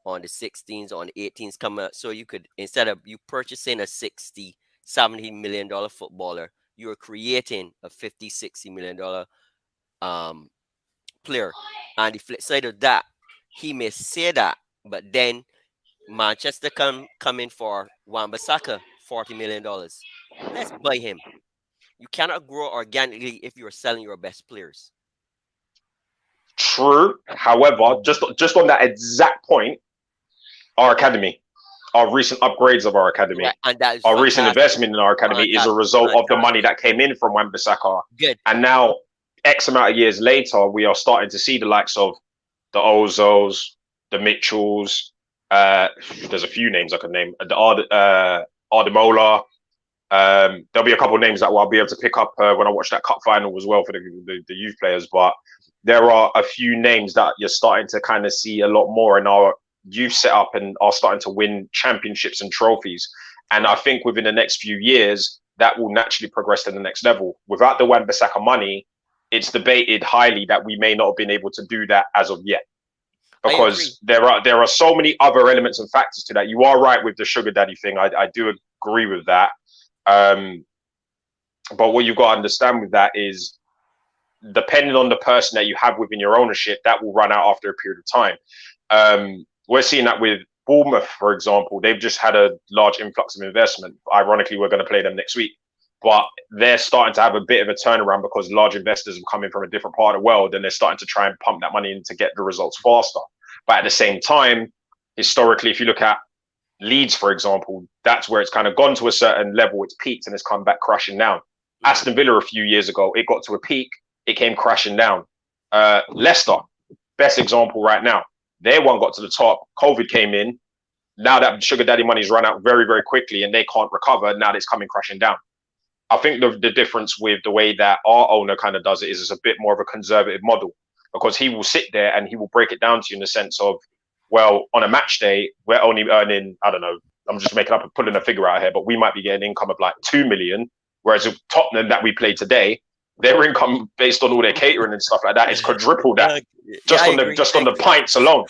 on the 16s, on the 18s come out. So you could, instead of you purchasing a 60, $70 million footballer, you're creating a 50, $60 million player. And the flip side of that, he may say that, but then Manchester come in for Wan-Bissaka, $40 million. Let's buy him. You cannot grow organically if you're selling your best players. True. However, just on that exact point, our academy, our recent upgrades of our academy, right. And that is our fantastic. recent investment in our academy is a result of the money that came in from Wan-Bissaka. Good. And now, X amount of years later, we are starting to see the likes of the Ozos, the Mitchells. There's a few names I could name. The Ardemola. There'll be a couple of names that I'll be able to pick up when I watch that cup final as well for the youth players. But there are a few names that you're starting to kind of see a lot more in our youth setup and are starting to win championships and trophies. And I think within the next few years, that will naturally progress to the next level. Without the Wan-Bissaka money, it's debated highly that we may not have been able to do that as of yet. Because there are so many other elements and factors to that. You are right with the sugar daddy thing. I do agree with that. But what you've got to understand with that is, depending on the person that you have within your ownership, that will run out after a period of time. We're seeing that with Bournemouth, for example. They've just had a large influx of investment. Ironically, we're going to play them next week. But they're starting to have a bit of a turnaround because large investors are coming from a different part of the world and they're starting to try and pump that money in to get the results faster. But at the same time, historically, if you look at Leeds, for example, that's where it's kind of gone to a certain level. It's peaked and it's come back crashing down. Aston Villa a few years ago, it got to a peak. It came crashing down. Leicester, best example right now. Their one got to the top. COVID came in. Now that sugar daddy money's run out very, very quickly and they can't recover, now it's coming crashing down. I think the difference with the way that our owner kind of does it is it's a bit more of a conservative model, because he will sit there and he will break it down to you in the sense of, well, on a match day, we're only earning, I don't know, I'm just making up and pulling a figure out here, but we might be getting income of like 2 million, whereas with Tottenham that we played today, their income based on all their catering and stuff like that is quadruple that, just on the pints alone.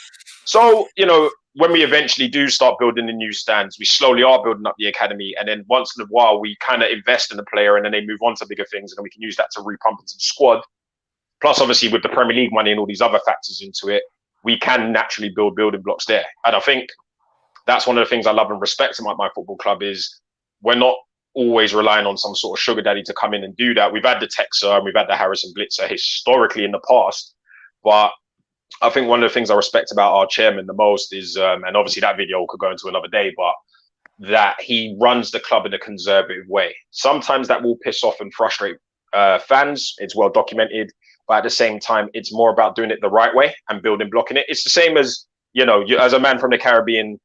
So, you know, when we eventually do start building the new stands, we slowly are building up the academy. And then once in a while, we kind of invest in the player and then they move on to bigger things. And then we can use that to repump into the squad. Plus, obviously, with the Premier League money and all these other factors into it, we can naturally build building blocks there. And I think that's one of the things I love and respect about my football club is we're not always relying on some sort of sugar daddy to come in and do that. We've had the Texer and we've had the Harrison Blitzer historically in the past, but I think one of the things I respect about our chairman the most is, and obviously that video could go into another day, but that he runs the club in a conservative way. Sometimes that will piss off and frustrate fans. It's well documented, but at the same time, it's more about doing it the right way and building blocking it. It's the same as, you know, as a man from the Caribbean,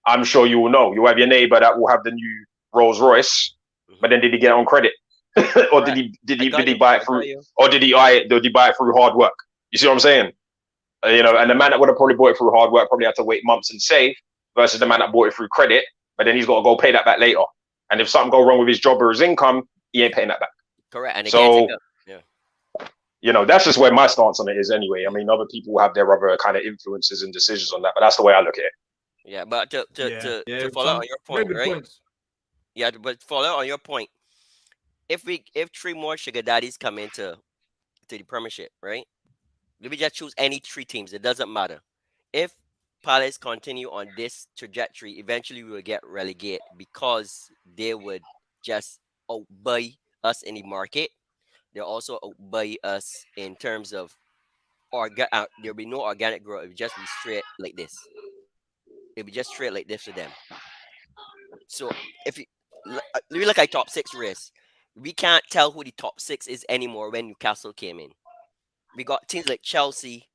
I'm sure you will know, you have your neighbor that will have the new Rolls Royce, but then did he get it on credit? Or did he buy it through, or did he buy it through hard work? You see what I'm saying? You know, and the man that would have probably bought it through hard work probably had to wait months and save versus the man that bought it through credit, but then he's got to go pay that back later. And if something go wrong with his job or his income, he ain't paying that back. Correct. And so, you know, that's just where my stance on it is anyway. I mean, other people have their other kind of influences and decisions on that, but that's the way I look at it. Yeah, but to follow on your point, right? Points. Yeah, but follow on your point. If 3 more sugar daddies come into the Premiership, right? Let me just choose any 3 teams. It doesn't matter. If Palace continue on this trajectory, eventually we will get relegated because they would just outbuy us in the market. They'll also outbuy us in terms of there'll be no organic growth. It will just be straight like this. It'll be just straight like this for them. So if you look at top 6 race, we can't tell who the top 6 is anymore when Newcastle came in. We got teams like Chelsea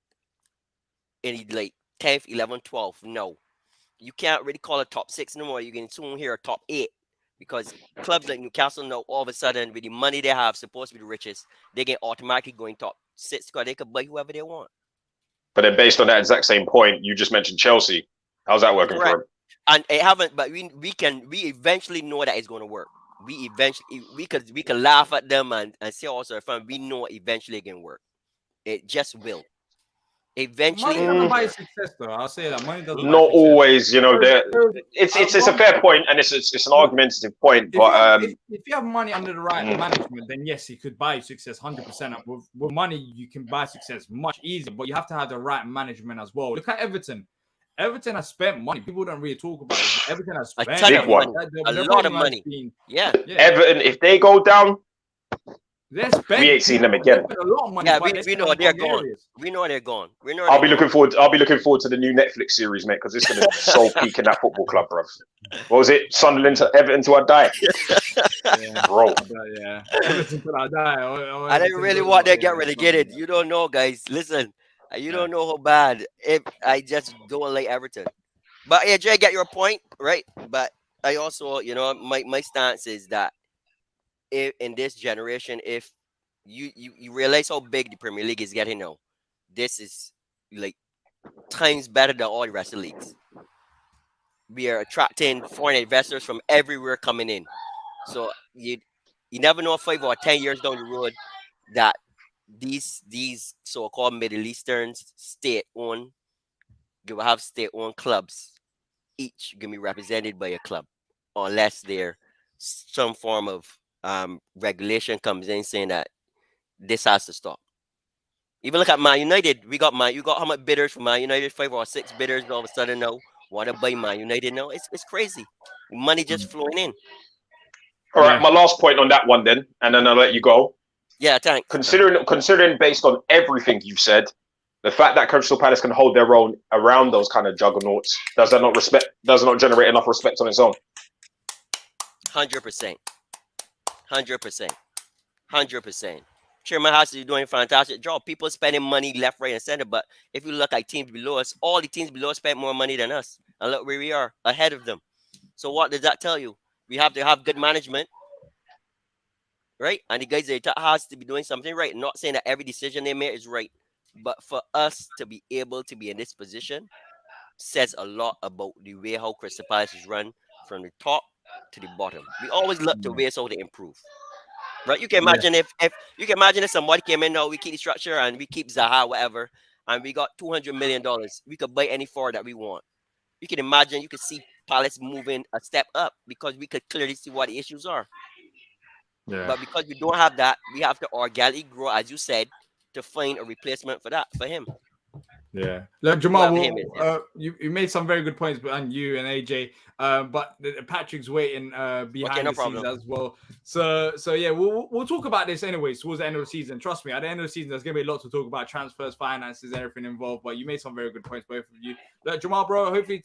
in like 10th, 11th, 12th. No, you can't really call a top 6 no more. You can soon hear a top 8 because clubs like Newcastle now all of a sudden with the money they have, supposed to be the richest, they can automatically go in top 6 because they could buy whoever they want. But then based on that exact same point, you just mentioned Chelsea. How's that working for him? And it haven't, but we eventually know that it's going to work. We can laugh at them and say also fun. We know eventually it can work. It just will. Eventually, money doesn't buy success, though. I'll say that money doesn't. Not always, you know. It's a fair point, and it's an argumentative point. But if you have money under the right management, then yes, it could buy success 100%. With money, you can buy success much easier, but you have to have the right management as well. Look at Everton. Everton has spent money. People don't really talk about it. Everton has spent a lot of money. Yeah. Everton, if they go down, we ain't seen them again. A lot of money. Yeah, we know they're gone. We know they're gone. I'll be looking forward to the new Netflix series, mate, because it's going to be so peak in that football club, bro. What was it? Sunderland to Everton to I die. Bro. Yeah. Everton to I die. I didn't really want to get relegated. You don't know, guys. Listen, you don't know how bad. If I just don't like Everton. But AJ, I get your point, right? But I also, you know, my stance is that in this generation, if you realize how big the Premier League is getting now, this is like times better than all the rest of the leagues. We are attracting foreign investors from everywhere coming in. So you never know 5 or 10 years down the road that these so-called Middle Eastern state-owned, you will have state-owned clubs, each gonna be represented by a club, unless there some form of regulation comes in saying that this has to stop. Even look at Man United. You got how much bidders for Man United? 5 or 6 bidders all of a sudden now want to buy Man United now. It's crazy. Money just flowing in. All right, my last point on that one then, and then I'll let you go. Yeah, thanks. Considering based on everything you've said, the fact that Crystal Palace can hold their own around those kind of juggernauts, does that not generate enough respect on its own? 100%. 100%. Chairman House is doing a fantastic job. People spending money left, right, and center. But if you look at teams below us, all the teams below us spend more money than us. And look where we are, ahead of them. So what does that tell you? We have to have good management, right? And the guys that has to be doing something right. I'm not saying that every decision they make is right. But for us to be able to be in this position says a lot about the way how Crystal Palace is run from the top to the bottom. We always look to ways how to improve. Right? You can imagine if somebody came in now, we keep the structure and we keep Zaha, whatever, and we got $200 million. We could buy any forward that we want. You can imagine, you could see Palace moving a step up because we could clearly see what the issues are. Yeah. But because we don't have that, we have to organically grow, as you said, to find a replacement for him. Yeah, look, Jamal, Whoever him is, yeah. you made some very good points, and you and AJ, but Patrick's waiting behind no the scenes problem. as well. So yeah, we'll talk about this anyways towards the end of the season. Trust me, at the end of the season, there's gonna be a lot to talk about: transfers, finances, everything involved. But you made some very good points, both of you. Look, Jamal, bro, hopefully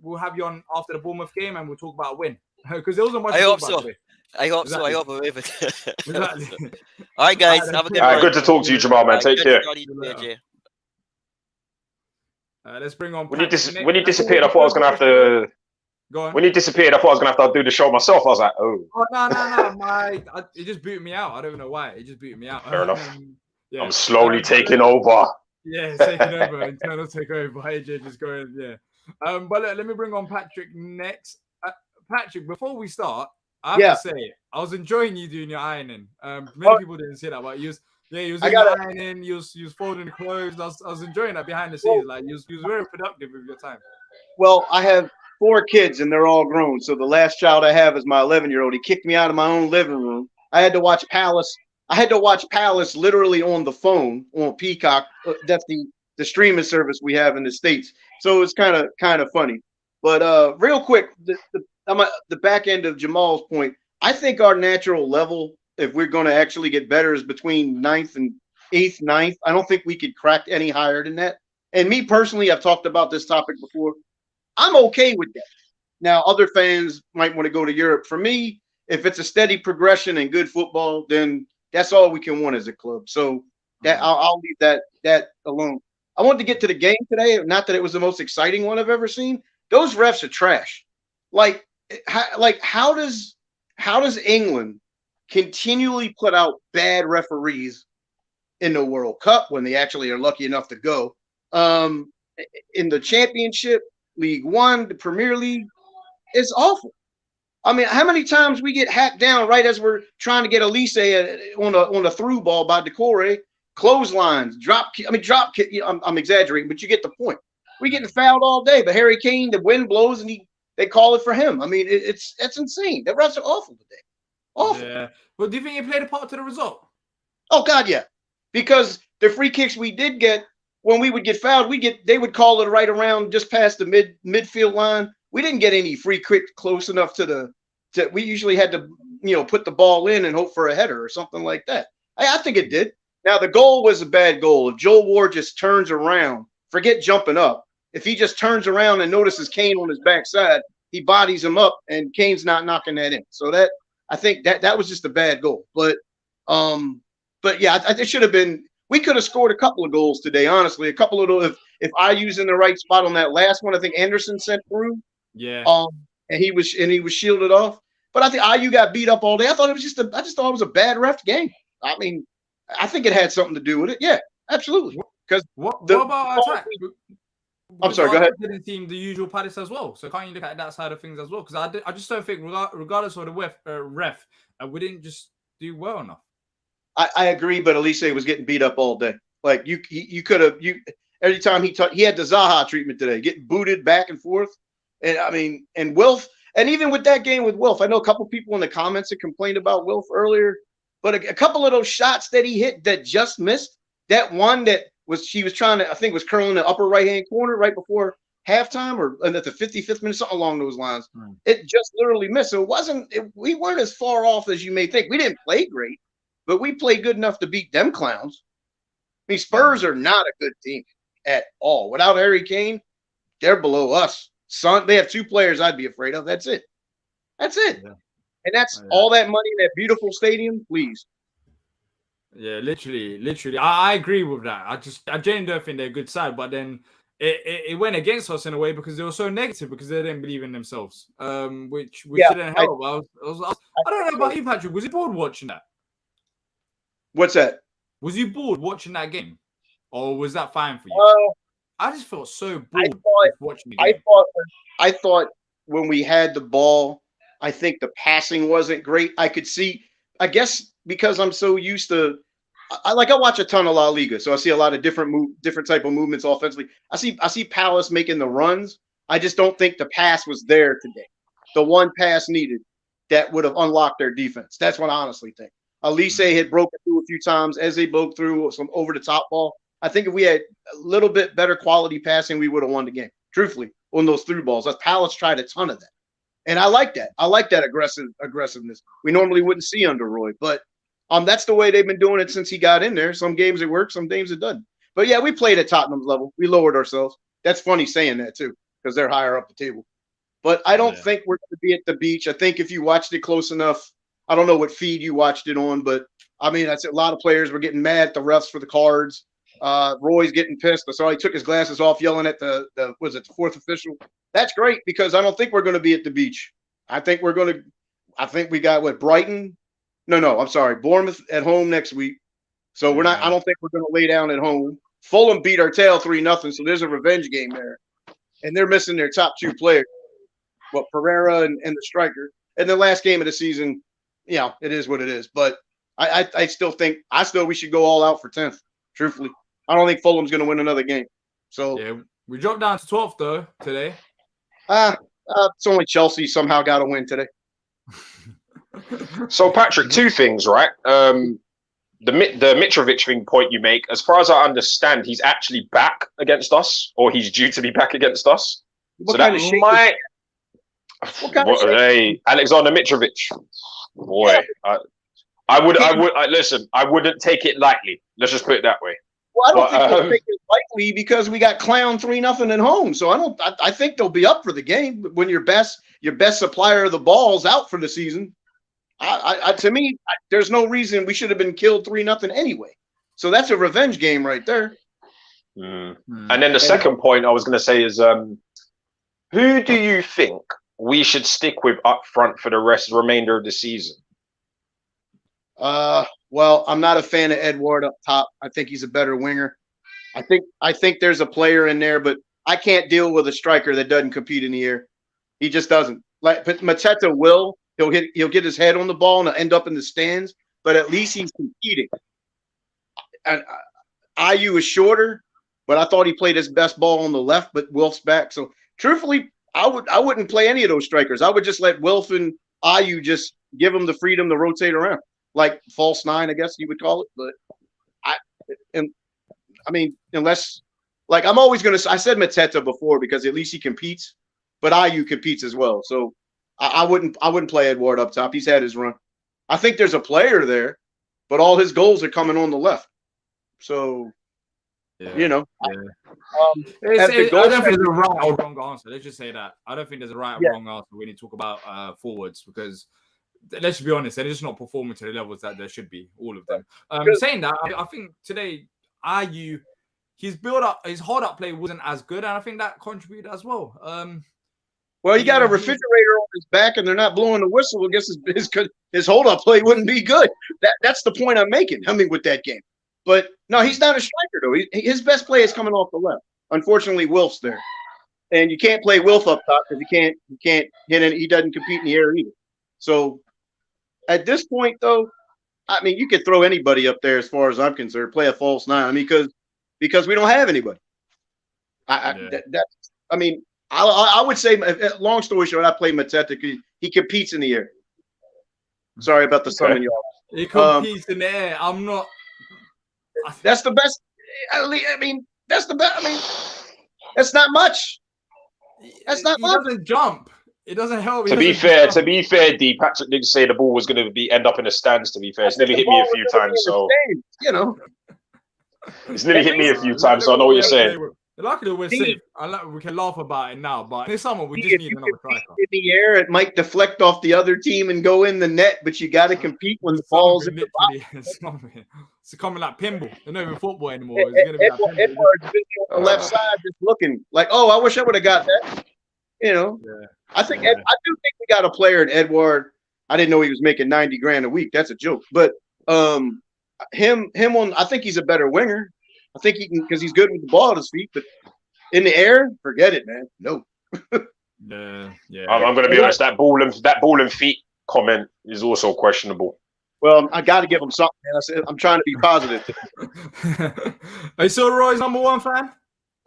we'll have you on after the Bournemouth game, and we'll talk about a win because there wasn't much. I to hope talk about so. today. I hope Exactly. so. I hope I'm able to. Exactly. All right, guys. Have a good All right, one. good to talk to you, Jamal, man. Take Good care. to talk to you, AJ. Let's bring on. When you Patrick disappeared, I thought I was gonna have to. Go on. When you disappeared, I thought I was gonna have to do the show myself. I was like, oh. Oh no! It just booted me out. I don't know why. It just booted me out. Fair enough. Yeah. I'm slowly taking over. Yeah, it's taking over. Internal takeover. AJ just going. Yeah. But let me bring on Patrick next. Patrick, before we start, I have to say I was enjoying you doing your ironing. Many people didn't see that, but you was doing your ironing. You was folding the clothes. I was enjoying that behind the scenes. Like you was very productive with your time. Well, I have 4 kids and they're all grown. So the last child I have is my 11-year-old. He kicked me out of my own living room. I had to watch Palace. Literally on the phone on Peacock. That's the streaming service we have in the States. So it's kind of funny. But real quick, the back end of Jamal's point, I think our natural level, if we're going to actually get better, is between 9th and 8th, 9th. I don't think we could crack any higher than that. And me personally, I've talked about this topic before. I'm okay with that. Now, other fans might want to go to Europe. For me, if it's a steady progression and good football, then that's all we can want as a club. So that I'll leave that alone. I want to get to the game today. Not that it was the most exciting one I've ever seen. Those refs are trash. How does England continually put out bad referees in the World Cup when they actually are lucky enough to go? In the Championship, League One, the Premier League, it's awful. I mean, how many times we get hacked down right as we're trying to get Elise on a through ball by Decore, clotheslines, drop kick. I'm exaggerating, but you get the point. We getting fouled all day, but Harry Kane, the wind blows and they call it for him. I mean, that's insane. The refs are awful today. Awful. Yeah. Well, do you think you played a part to the result? Oh God, yeah. Because the free kicks we did get, when we would get fouled, they would call it right around just past the midfield line. We didn't get any free kick close enough we usually had to, put the ball in and hope for a header or something like that. I think it did. Now the goal was a bad goal. If Joel Ward just turns around, forget jumping up. If he just turns around and notices Kane on his backside, he bodies him up and Kane's not knocking that in. So I think that was just a bad goal. But yeah, it should have been. We could have scored a couple of goals today, honestly. A couple of those, if IU's in the right spot on that last one, I think Anderson sent through. Yeah. And he was shielded off. But I think IU got beat up all day. I thought it was I just thought it was a bad ref game. I mean, I think it had something to do with it. Yeah, absolutely. Because what about attack? I'm sorry. Go ahead. Didn't seem the usual Palace as well. So can't you look at that side of things as well? Because I just don't think, regardless of the ref, we didn't just do well enough. I agree, but Elise was getting beat up all day. Like you could have every time he had the Zaha treatment today, getting booted back and forth. And I mean, and Wilf, and even with that game with Wilf, I know a couple people in the comments that complained about Wilf earlier, but a couple of those shots that he hit that just missed, that one that she was trying to, I think was curling the upper right-hand corner right before halftime or at the 55th minute, something along those lines. It just literally missed. So we weren't as far off as you may think. We didn't play great, but we played good enough to beat them clowns. I mean, Spurs are not a good team at all. Without Harry Kane, they're below us. They have 2 players I'd be afraid of. That's it. Yeah. And that's all that money in that beautiful stadium, please. Yeah, literally. I agree with that. I genuinely don't think they're a good side, but then it went against us in a way because they were so negative because they didn't believe in themselves, which didn't help. I don't know about you, Patrick. Was you bored watching that? What's that? Was you bored watching that game, or was that fine for you? I just felt so bored watching the game. I thought when we had the ball, I think the passing wasn't great. I could see, I guess, because I'm so used to, I watch a ton of La Liga, so I see a lot of different type of movements offensively. I see Palace making the runs. I just don't think the pass was there today. The one pass needed that would have unlocked their defense. That's what I honestly think. Elise had broken through a few times. Eze broke through some over the top ball. I think if we had a little bit better quality passing, we would have won the game. Truthfully, on those through balls, us Palace tried a ton of that, and I like that. I like that aggressiveness. We normally wouldn't see under Roy, but that's the way they've been doing it since he got in there. Some games it works, some games it doesn't. But yeah, we played at Tottenham's level. We lowered ourselves. That's funny saying that too, because they're higher up the table. But I don't think we're going to be at the beach. I think if you watched it close enough, I don't know what feed you watched it on, but I mean, that's a lot of players were getting mad at the refs for the cards. Roy's getting pissed. I saw he took his glasses off, yelling at the fourth official. That's great because I don't think we're going to be at the beach. I think we got what, Brighton? No, I'm sorry, Bournemouth at home next week. So we're not. I don't think we're going to lay down at home. Fulham beat our tail 3-0, so there's a revenge game there, and they're missing their top 2 players, Pereira and the striker. And the last game of the season, it is what it is. But I still think we should go all out for 10th. Truthfully, I don't think Fulham's going to win another game. So yeah, we dropped down to 12th though today. It's only Chelsea somehow got a win today. So Patrick, 2 things, right? The Mitrovic thing point you make, as far as I understand, he's actually back against us, or he's due to be back against us. What so kind that of might. Hey, Alexander Mitrovic, boy, Yeah. Listen. I wouldn't take it lightly. Let's just put it that way. Well, I don't think they'll take it lightly because we got clown 3-0 at home. So I think they'll be up for the game when your best supplier of the ball's out for the season. To me, there's no reason we should have been killed 3-0 anyway. So that's a revenge game right there. And then the second point I was going to say is, who do you think we should stick with up front for the remainder of the season? Well, I'm not a fan of Edward up top. I think he's a better winger. I think there's a player in there, but I can't deal with a striker that doesn't compete in the air. He just doesn't. But Mateta will. He'll get his head on the ball and he'll end up in the stands, but at least he's competing. And IU is shorter, but I thought he played his best ball on the left, but Wilf's back. So truthfully, I wouldn't play any of those strikers. I would just let Wilf and IU just give them the freedom to rotate around, like false 9, I guess you would call it. But I mean, unless, like, I'm always going to, I said Mateta before because at least he competes, but IU competes as well. So I wouldn't play Edward up top. He's had his run. I think there's a player there, but all his goals are coming on the left. So, Yeah. I don't think there's a right or wrong answer. Let's just say that. I don't think there's a right or wrong answer when you talk about forwards, because let's just be honest, they're just not performing to the levels that there should be, all of them. Saying that, I think today, his hold up play wasn't as good, and I think that contributed as well. Well, you got a refrigerator on his back, and they're not blowing the whistle. I guess his hold-up play wouldn't be good. That's the point I'm making. I mean, with that game. But no, he's not a striker though. His best play is coming off the left. Unfortunately, Wilf's there, and you can't play Wilf up top because you can't hit it. He doesn't compete in the air either. So at this point, though, I mean, you could throw anybody up there as far as I'm concerned. Play a false 9. I mean, because we don't have anybody. I would say, long story short, I play Mateta because he competes in the air. Sorry about the sun in y'all. He competes in the air. I'm not. That's the best. I mean, that's the best. I mean, that's not much. That's not much. He doesn't jump. It doesn't help. To be fair, Dee, Patrick did say the ball was going to end up in the stands. To be fair, it's nearly hit me a few times. So it's nearly hit me a few times. So I know what you're saying. Luckily, we're safe. We can laugh about it now, but this summer we just need another striker. In the air, it might deflect off the other team and go in the net, but you got to compete when the ball's in the box. It's coming like pinball. They're not even football anymore. It's going to be like Edward's on the left side, just looking like, oh, I wish I would have got that. I think I do think we got a player in Edward. I didn't know he was making $90,000 a week. That's a joke, but him on. I think he's a better winger. I think he can because he's good with the ball at his feet, but in the air, forget it, man. No. Yeah. I'm going to be honest. That ball and feet comment is also questionable. Well, I got to give him something. Man. I said I'm trying to be positive. Are you still Roy's #1 fan?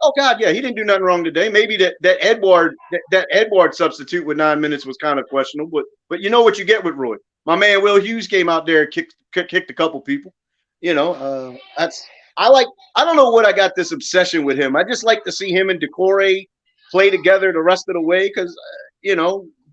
Oh God, yeah, he didn't do nothing wrong today. Maybe that Edward substitute with 9 minutes was kind of questionable, but you know what you get with Roy. My man Will Hughes came out there and kicked a couple people. I don't know what I got this obsession with him. I just like to see him and Decore play together the rest of the way because,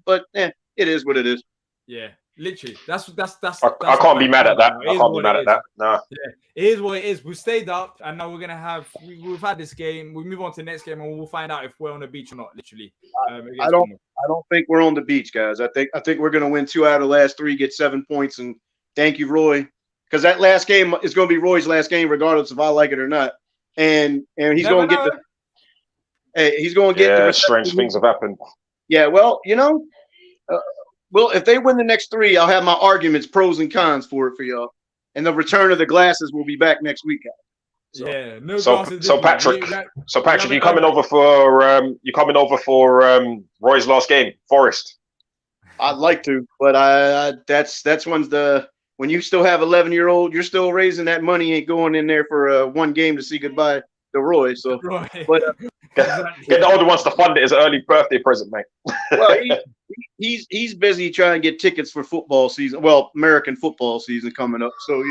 but it is what it is. Yeah, literally. That's I can't be mad at that. I can't be mad at that. Nah. Yeah, it is what it is. We stayed up, and now we're gonna have. We've had this game. We move on to the next game, and we'll find out if we're on the beach or not. Literally. I don't think we're on the beach, guys. I think we're gonna win 2 out of the last 3, get 7 points, and thank you, Roy, because that last game is gonna be Roy's last game, regardless if I like it or not. And he's gonna get the strange things have happened. Yeah, well, well, if they win the next 3, I'll have my arguments, pros and cons for y'all. And the return of the glasses will be back next week. So, yeah, no. So Patrick, you coming over for Roy's last game, Forest? I'd like to, but that's when you still have 11-year-old, you're still raising that money, ain't going in there for 1 game to see goodbye to Roy. So, but get the older ones to fund it as an early birthday present, mate. Well, he's busy trying to get tickets for football season. Well, American football season coming up. So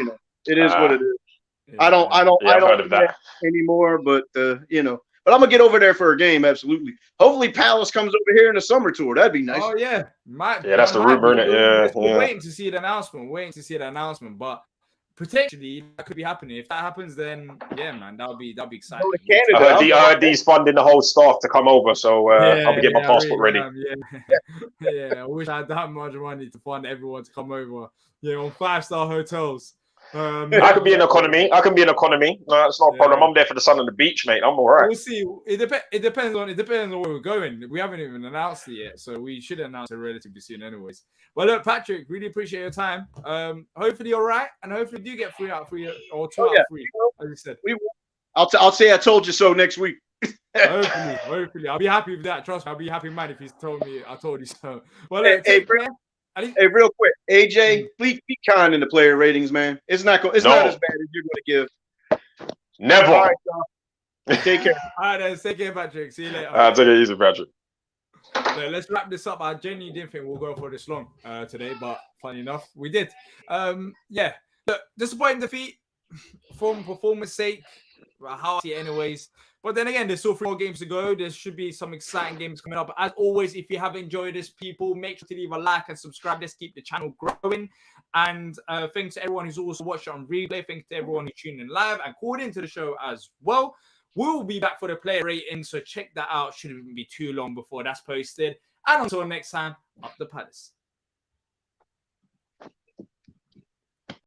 it is what it is. I don't heard of that anymore. But but I'm gonna get over there for a game. Absolutely. Hopefully, Palace comes over here in the summer tour. That'd be nice. Oh yeah, that's the rumor, isn't it? We're waiting to see the announcement. But potentially that could be happening. If that happens, then yeah, man, that'll be exciting. I heard Dee's funding the whole staff to come over, so I'll be getting my passport ready. I wish I had that much money to fund everyone to come over. Yeah, on 5-star hotels. I can be an economy. It's not a problem. I'm there for the sun and the beach, mate. I'm all right. We'll see. It depends on where we're going. We haven't even announced it yet, so we should announce it relatively soon, anyways. Well, look, Patrick, really appreciate your time. Hopefully you're right, and hopefully you do get 3 out of 3 or 2 out of 3, as you said. I'll say I told you so next week. hopefully, I'll be happy with that. Trust me, I'll be happy, man, if he's told me I told you so. Well, hey, real quick, AJ, please be kind in the player ratings, man. It's not as bad as you're going to give. Never. All right, take care. All right, then. Take care, Patrick. See you later. Take it easy, Patrick. So let's wrap this up. I genuinely didn't think we'll go for this long today, but funny enough, we did. Yeah. Look, disappointing defeat from performance sake. How I see it anyways. But then again, there's still 3 more games to go. There should be some exciting games coming up. But as always, if you have enjoyed this, people, make sure to leave a like and subscribe. Let's keep the channel growing. And thanks to everyone who's also watched it on replay. Thanks to everyone who tuned in live and called into the show as well. We'll be back for the player rating, so check that out. Shouldn't be too long before that's posted. And until next time, up the Palace.